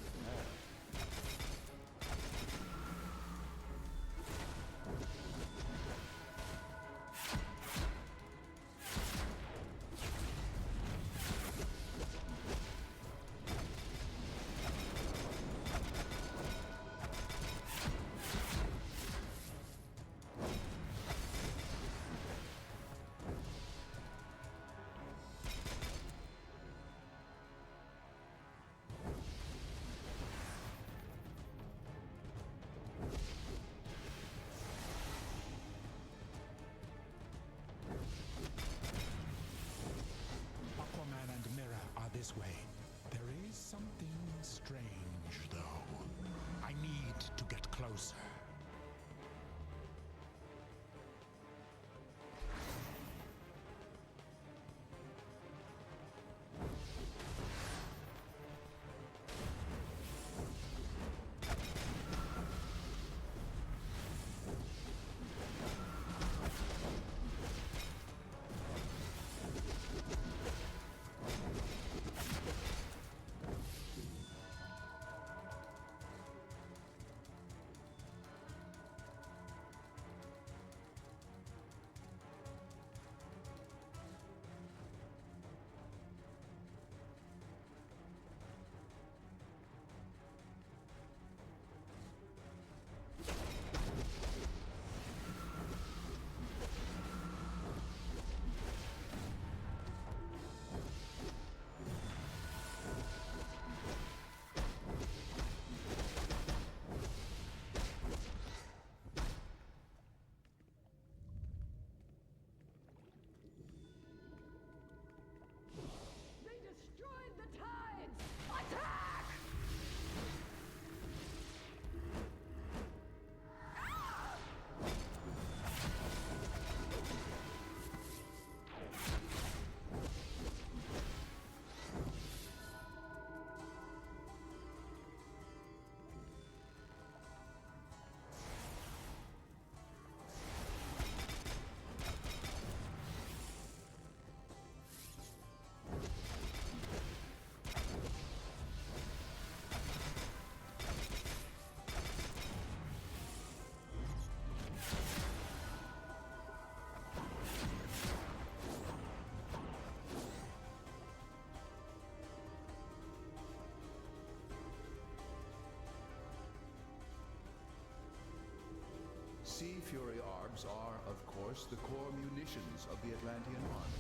Sea Fury Arbs are, of course, the core munitions of the Atlantean army.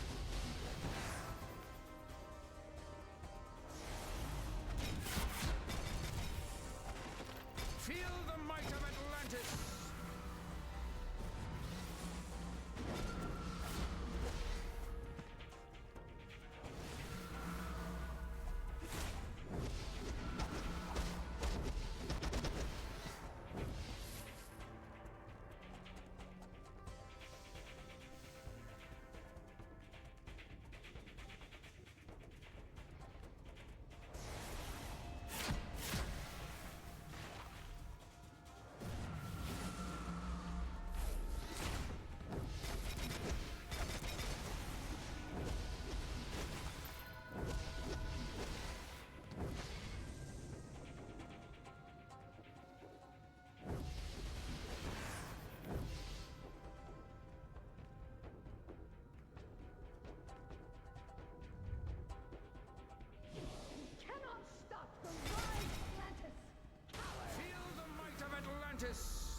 Feel the might of Atlantis! Feel the might of Atlantis!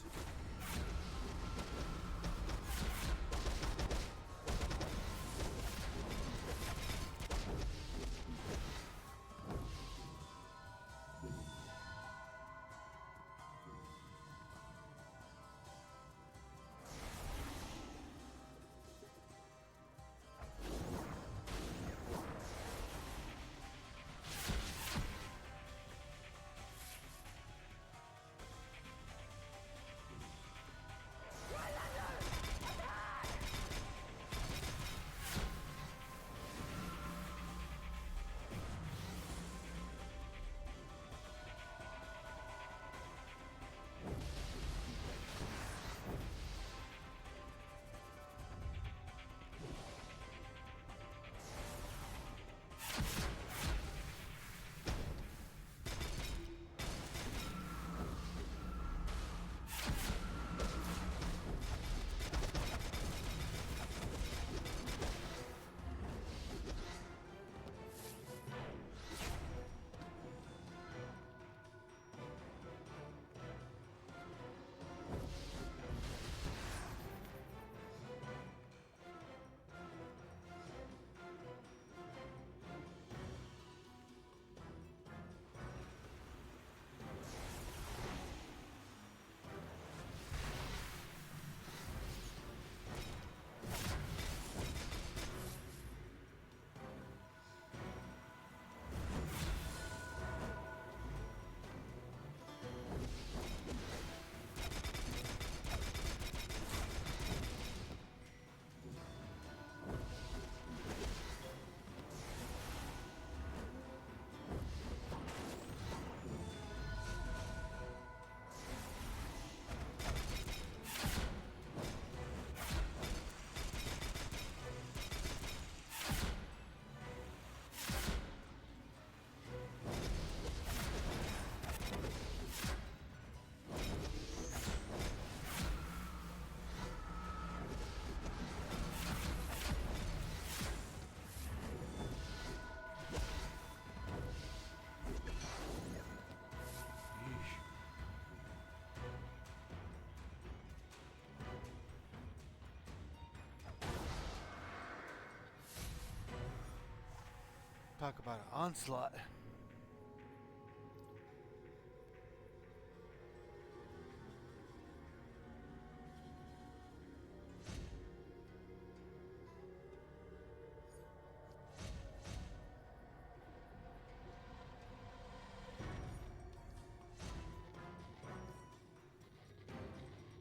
Talk about an onslaught.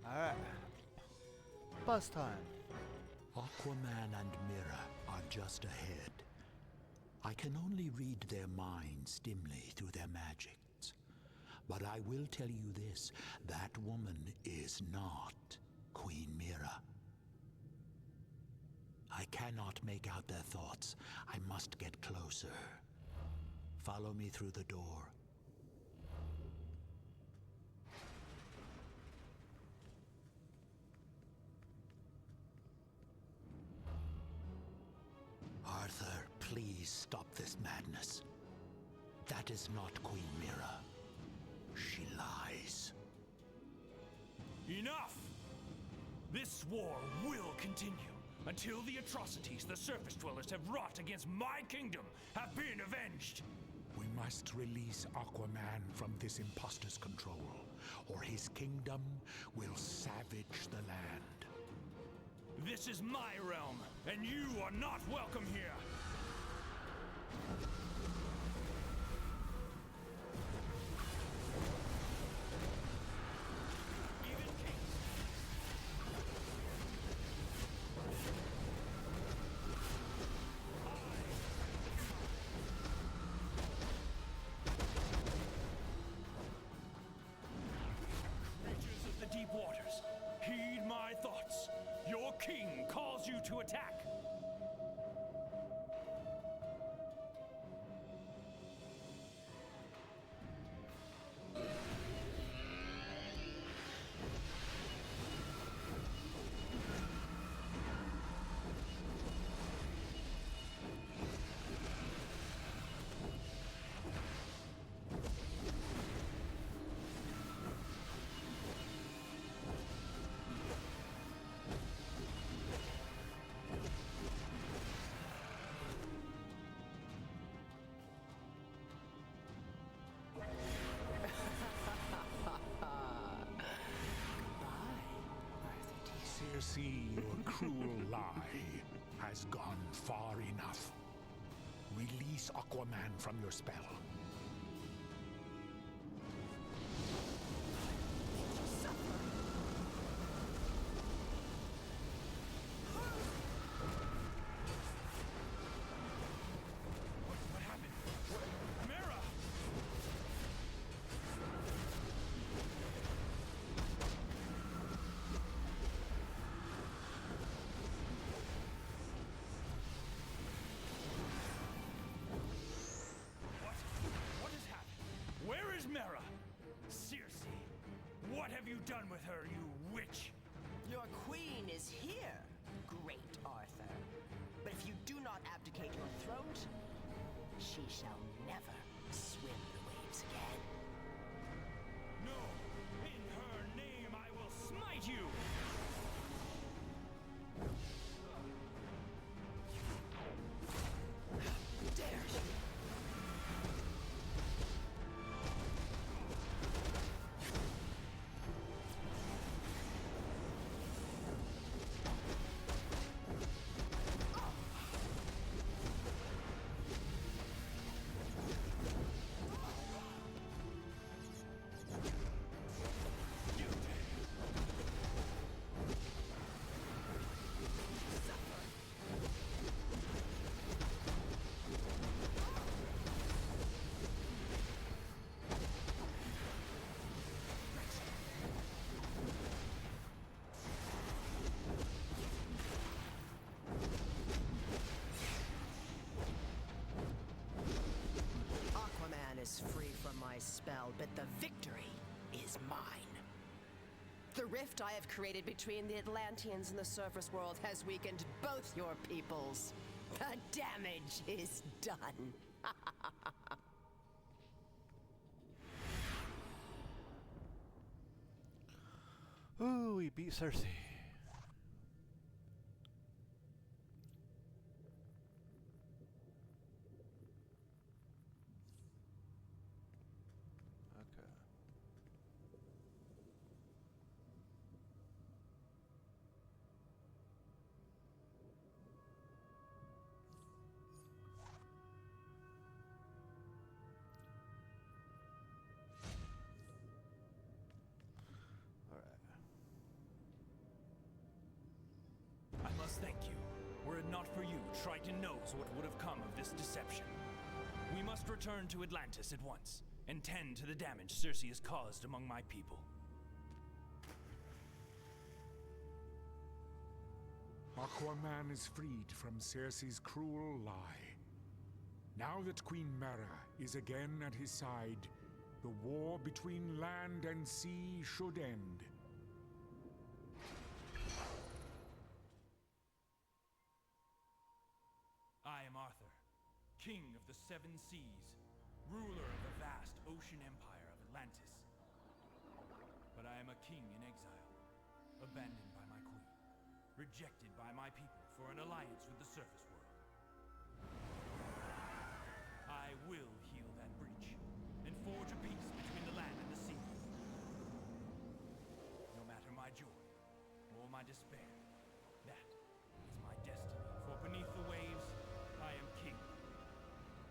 Alright. Bus time. Aquaman and Mira are just ahead. I can only read their minds dimly through their magics. But I will tell you this, that woman is not Queen Mira. I cannot make out their thoughts. I must get closer. Follow me through the door. Arthur, please stop this madness. That is not Queen Mira. She lies. Enough! This war will continue until the atrocities the surface dwellers have wrought against my kingdom have been avenged. We must release Aquaman from this imposter's control, or his kingdom will savage the land. This is my realm, and you are not welcome here. Creatures of the deep waters, heed my thoughts. Your king calls you to attack. Circe, your cruel lie has gone far enough. Release Aquaman from your spell. What happened? Mara! What has happened? Where is Mara? Circe, what have you done with her, you witch? Your queen is here, great Arthur. But if you do not abdicate your throat, she shall never swim the waves again. No! In her name I will smite you! Dare you? Aquaman is free from my spell, but the victory is mine. The rift I have created between the Atlanteans and the surface world has weakened both your peoples. The damage is done. Ooh, we beat Circe. Okay. I must thank you. Were it not for you, Triton knows what would have come of this deception. We must return to Atlantis at once, and tend to the damage Circe has caused among my people. Aquaman is freed from Circe's cruel lie. Now that Queen Mara is again at his side, the war between land and sea should end. I am Arthur, king of the seven seas, ruler of the vast ocean empire of Atlantis. But I am a king in exile, abandoned by my queen. rejected by my people for an alliance with the surface world. I will heal that breach and forge a peace between the land and the sea. No matter my joy or my despair, that is my destiny. For beneath the waves, I am king.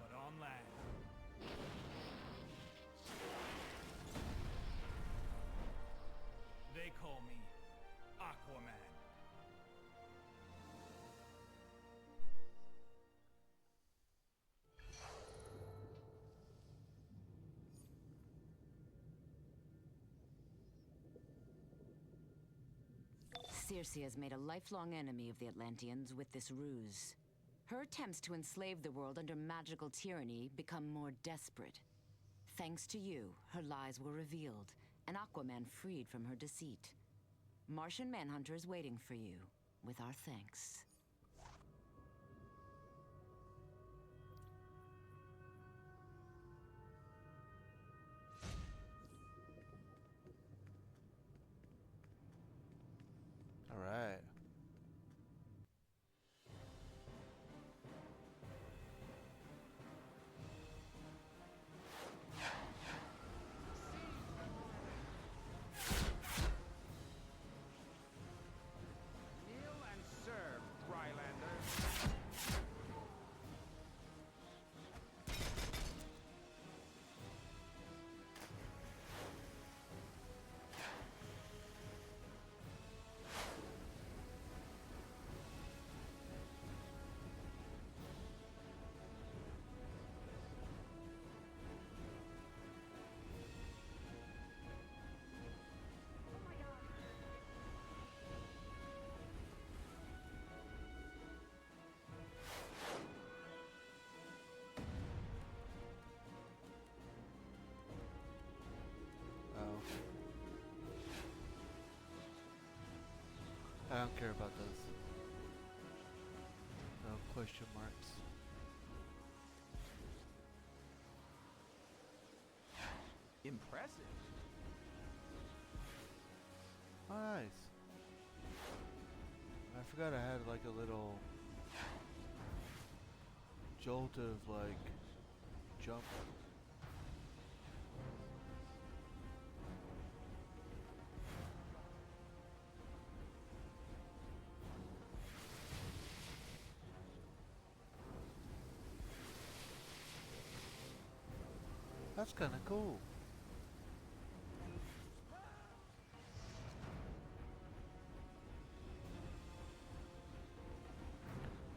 But on land, they call me Aquaman. Circe has made a lifelong enemy of the Atlanteans with this ruse. Her attempts to enslave the world under magical tyranny become more desperate. Thanks to you, her lies were revealed, and Aquaman freed from her deceit. Martian Manhunter is waiting for you, with our thanks. All right. Kneel and serve, Drylanders. I don't care about those. No question marks. Impressive. Oh, nice. I forgot I had like a little jolt of like jump. That's kind of cool.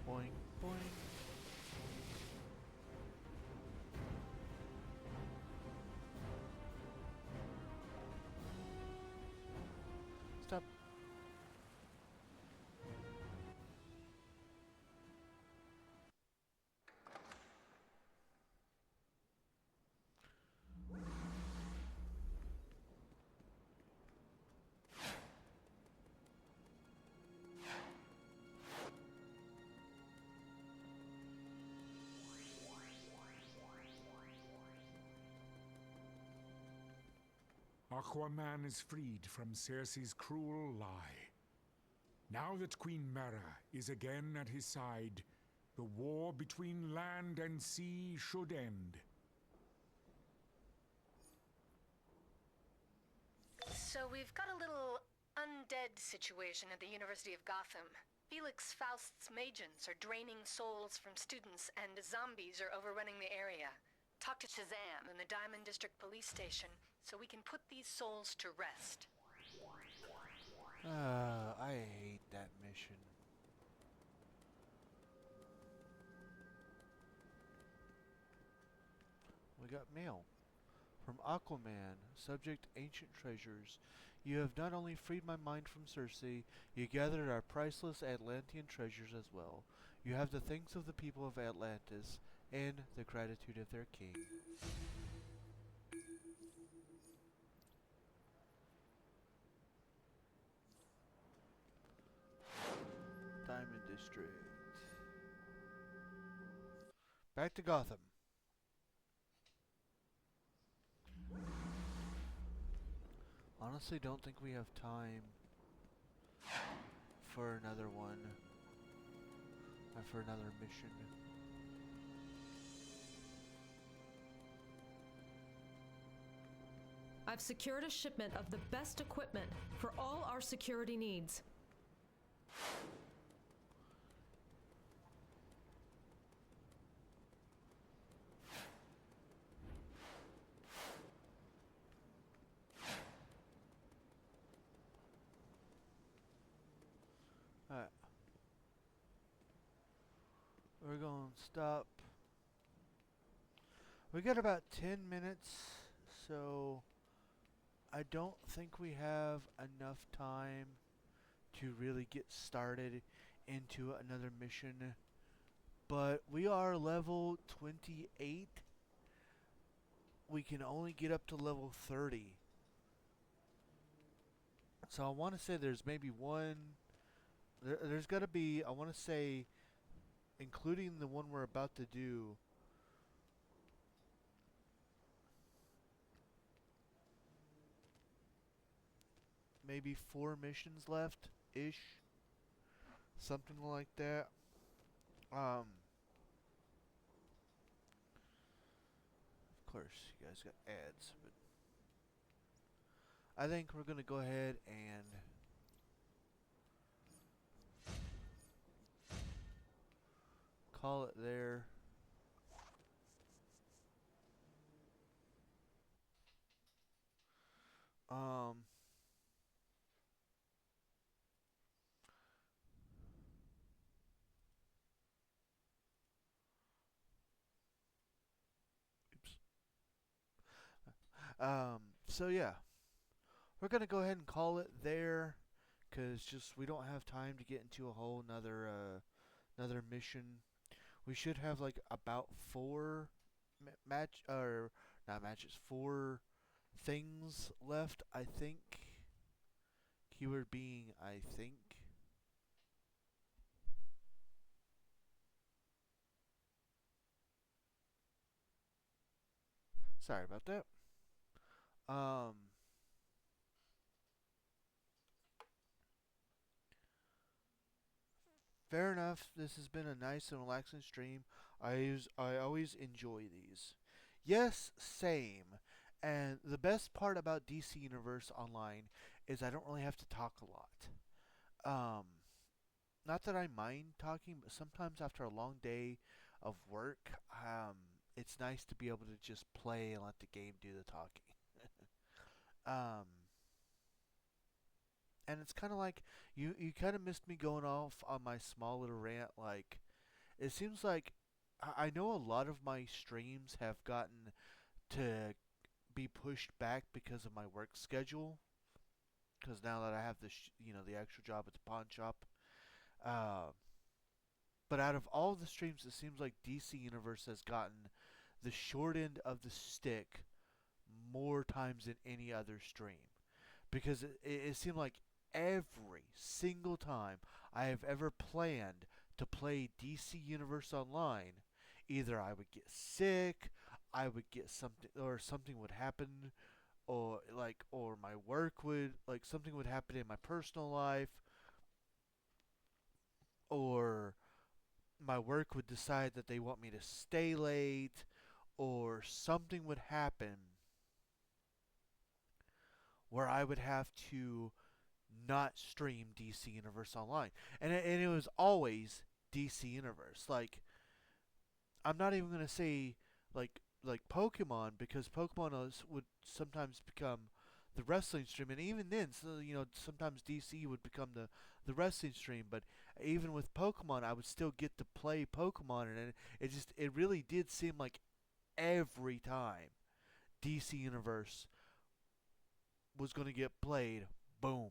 Boing, boing. Stop. Aquaman is freed from Circe's cruel lie. Now that Queen Mera is again at his side, the war between land and sea should end. So we've got a little undead situation at the University of Gotham. Felix Faust's Magians are draining souls from students, and zombies are overrunning the area. Talk to Shazam in the Diamond District Police Station so we can put these souls to rest. I hate that mission. We got mail. From Aquaman, subject ancient treasures. You have not only freed my mind from Circe, you gathered our priceless Atlantean treasures as well. You have the thanks of the people of Atlantis, and the gratitude of their king. Diamond District. Back to Gotham. Honestly, don't think we have time for another one. For another mission. I've secured a shipment of the best equipment for all our security needs. Alright. We're going to stop. We got about 10 minutes, so I don't think we have enough time to really get started into another mission. But we are level 28. We can only get up to level 30. So I want to say there's maybe one. There's got to be, I want to say, including the one we're about to do, maybe 4 missions left-ish. Something like that. Of course, you guys got ads, but I think we're going to go ahead and call it there. So yeah, we're gonna go ahead and call it there, cause just we don't have time to get into a whole another mission. We should have like about 4 4 things left, I think. Keyword being I think. Sorry about that. Fair enough. This has been a nice and relaxing stream. I always enjoy these. Yes, same. And the best part about DC Universe Online is I don't really have to talk a lot. Not that I mind talking, but sometimes after a long day of work, it's nice to be able to just play and let the game do the talking. And it's kind of like you kind of missed me going off on my small little rant. Like, it seems like I know a lot of my streams have gotten to be pushed back because of my work schedule. Because now that I have the actual job at the pawn shop, but out of all the streams, it seems like DC Universe has gotten the short end of the stick more times than any other stream. Because it seemed like every single time I have ever planned to play DC Universe Online, either I would get sick, I would get something, or something would happen, or my work would, something would happen in my personal life, or my work would decide that they want me to stay late, or something would happen where I would have to not stream DC Universe Online. And it was always DC Universe. Like, I'm not even going to say like Pokemon, because Pokemon would sometimes become the wrestling stream, and even then, so sometimes DC would become the wrestling stream. But even with Pokemon, I would still get to play Pokemon, and it really did seem like every time DC Universe was going to get played, boom,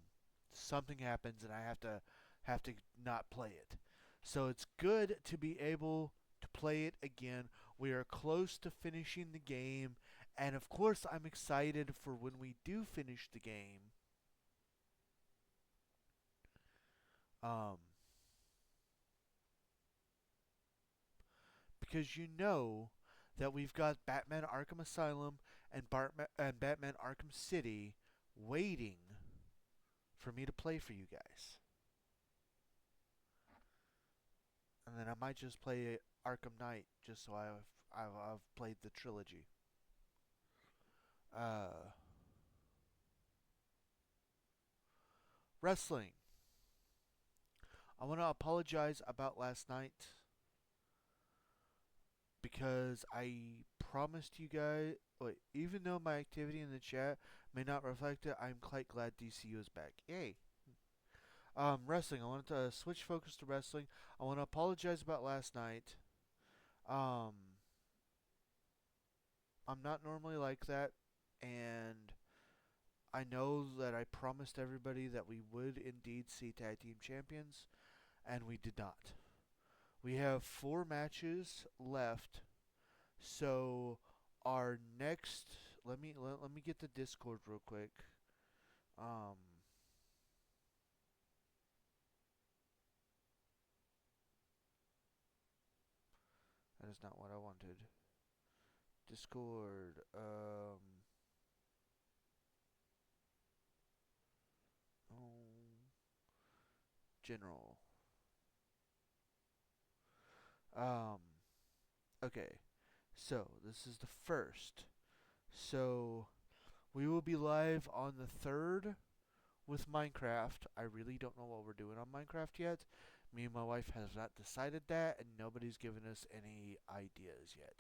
something happens, and I have to not play it. So it's good to be able to play it again. We are close to finishing the game, and of course I'm excited for when we do finish the game. Because that we've got Batman Arkham Asylum and Batman Arkham City waiting for me to play for you guys. And then I might just play Arkham Knight just so I've played the trilogy. Wrestling. I want to apologize about last night because I promised you guys, even though my activity in the chat may not reflect it, I'm quite glad DCU is back. Yay. Wrestling. I wanted to switch focus to wrestling. I want to apologize about last night. I'm not normally like that, and I know that I promised everybody that we would indeed see tag team champions, and we did not. We have 4 matches left, so our next. Let me get the Discord real quick. That is not what I wanted. Discord. General. Okay. So, this is the first. So, we will be live on the 3rd with Minecraft. I really don't know what we're doing on Minecraft yet. Me and my wife has not decided that, and nobody's given us any ideas yet.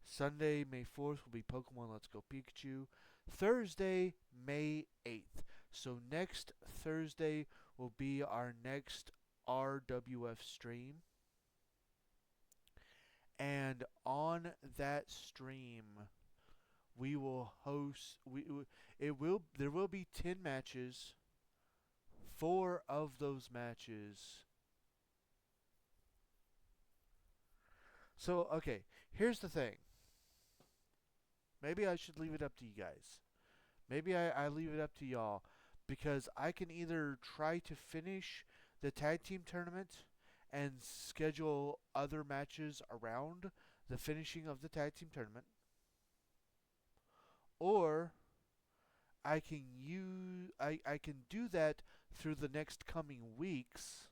Sunday, May 4th will be Pokemon Let's Go Pikachu. Thursday, May 8th. So next Thursday will be our next RWF stream. And on that stream, we will host. There will be 10 matches. 4 of those matches. So okay, here's the thing. Maybe I should leave it up to you guys. Maybe I leave it up to y'all, because I can either try to finish the tag team tournament and schedule other matches around the finishing of the tag team tournament, or I can do that through the next coming weeks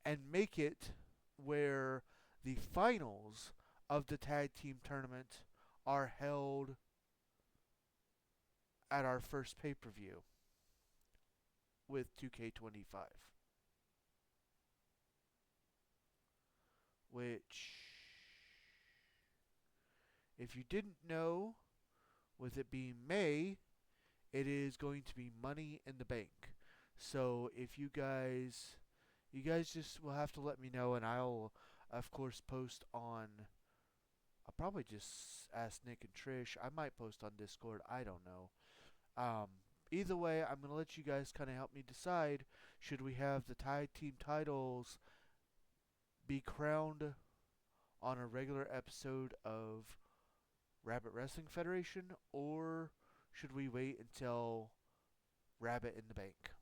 and make it where the finals of the tag team tournament are held at our first pay-per-view with 2K25. Which, if you didn't know, with it being May, it is going to be Money in the Bank. So if you guys just will have to let me know, and I'll, of course, post on. I'll probably just ask Nick and Trish. I might post on Discord. I don't know. Either way, I'm going to let you guys kind of help me decide. Should we have the tag team titles be crowned on a regular episode of Rabbit Wrestling Federation, or should we wait until Rabbit in the Bank?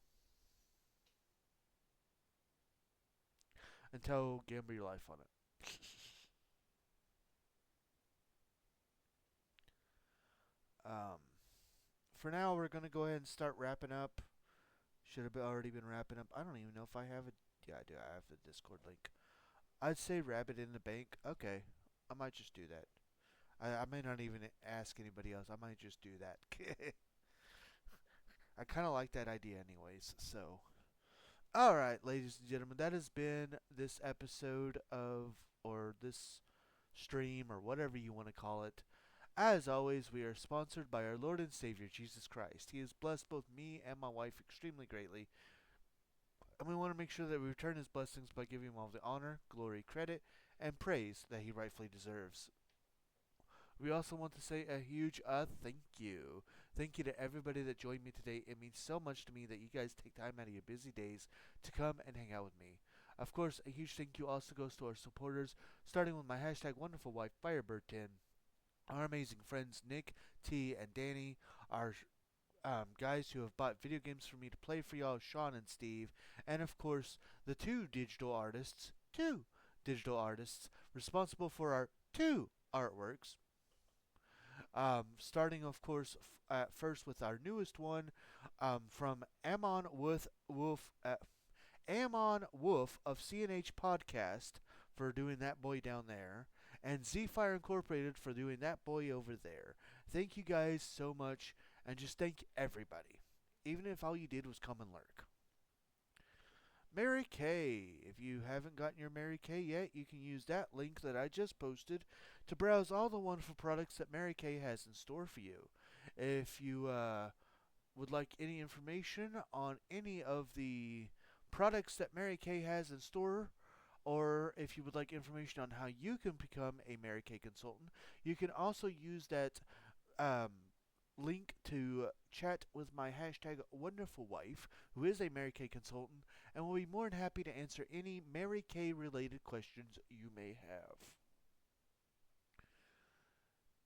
Until Gamble Your Life on it. For now, we're going to go ahead and start wrapping up. Should have already been wrapping up. I don't even know if I have it. Yeah, I do. I have the Discord link. I'd say Rabbit in the Bank. Okay. I might just do that. I may not even ask anybody else. I might just do that. I kind of like that idea anyways. So, alright, ladies and gentlemen. That has been this episode of, or this stream, or whatever you want to call it. As always, we are sponsored by our Lord and Savior, Jesus Christ. He has blessed both me and my wife extremely greatly. And we want to make sure that we return his blessings by giving him all the honor, glory, credit, and praise that he rightfully deserves. We also want to say a huge thank you. Thank you to everybody that joined me today. It means so much to me that you guys take time out of your busy days to come and hang out with me. Of course, a huge thank you also goes to our supporters, starting with my hashtag wonderful wife, Firebird10. Our amazing friends Nick, T, and Danny, our guys who have bought video games for me to play for y'all, Sean and Steve, and of course the two digital artists responsible for our 2 artworks. Starting, of course, at first with our newest one from Amon Wolf of CNH Podcast for doing that boy down there, and Z-Fire Incorporated for doing that boy over there. Thank you guys so much, and just thank everybody, even if all you did was come and lurk. Mary Kay. If you haven't gotten your Mary Kay yet, you can use that link that I just posted to browse all the wonderful products that Mary Kay has in store for you. If you would like any information on any of the products that Mary Kay has in store, or if you would like information on how you can become a Mary Kay consultant, you can also use that link to chat with my hashtag wonderful wife, who is a Mary Kay consultant, and will be more than happy to answer any Mary Kay related questions you may have.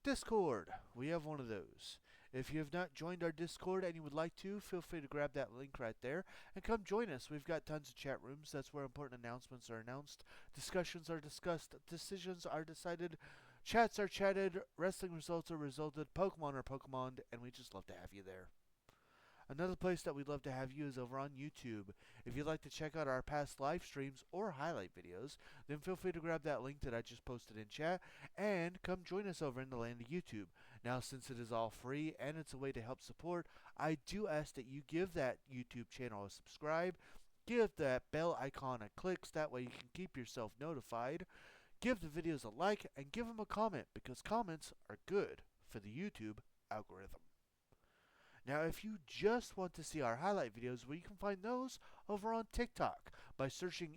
Discord. We have one of those. If you have not joined our Discord and you would like to, feel free to grab that link right there and come join us. We've got tons of chat rooms. That's where important announcements are announced, discussions are discussed, decisions are decided, chats are chatted, wrestling results are resulted, Pokemon are Pokemoned, and we just love to have you there. Another place that we'd love to have you is over on YouTube. If you'd like to check out our past live streams or highlight videos, then feel free to grab that link that I just posted in chat and come join us over in the land of YouTube. Now, since it is all free and it's a way to help support, I do ask that you give that YouTube channel a subscribe, give that bell icon a click, so that way you can keep yourself notified, give the videos a like, and give them a comment, because comments are good for the YouTube algorithm. Now, if you just want to see our highlight videos, well, you can find those over on TikTok by searching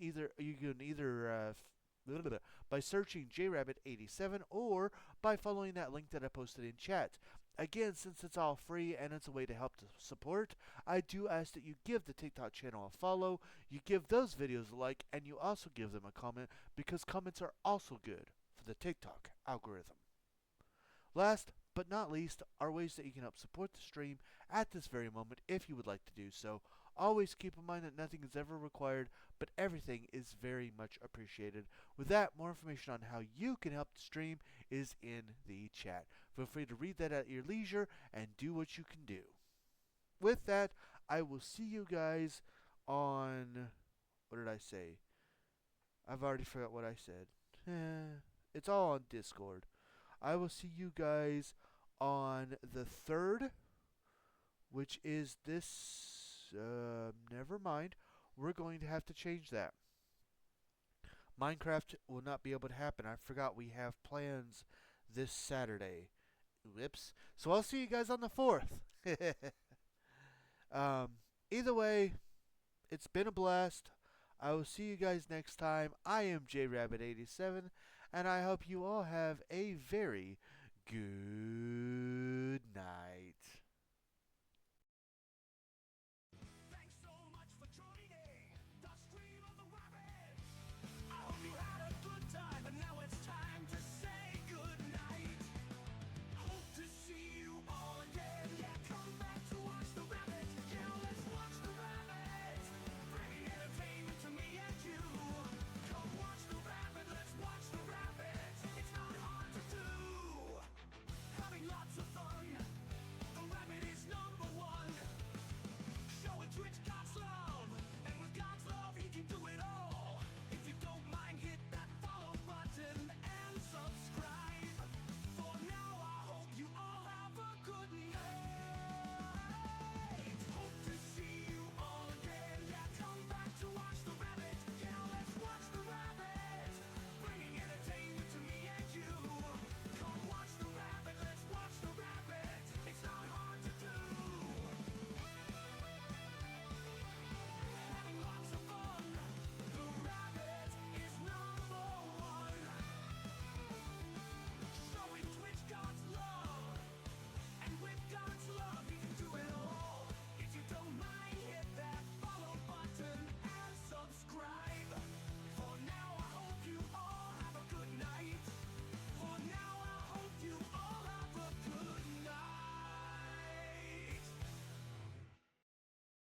by searching JRabbit87 or by following that link that I posted in chat. Again, since it's all free and it's a way to help to support, I do ask that you give the TikTok channel a follow, you give those videos a like, and you also give them a comment, because comments are also good for the TikTok algorithm. Last but not least are ways that you can help support the stream at this very moment if you would like to do so. Always keep in mind that nothing is ever required, but everything is very much appreciated. With that, more information on how you can help the stream is in the chat. Feel free to read that at your leisure and do what you can do. With that, I will see you guys on... what did I say? I've already forgot what I said. It's all on Discord. I will see you guys on the 3rd, which is this... never mind. We're going to have to change that. Minecraft will not be able to happen. I forgot we have plans this Saturday. Whoops. So I'll see you guys on the 4th. Either way, it's been a blast. I will see you guys next time. I am JRabbit87, and I hope you all have a very good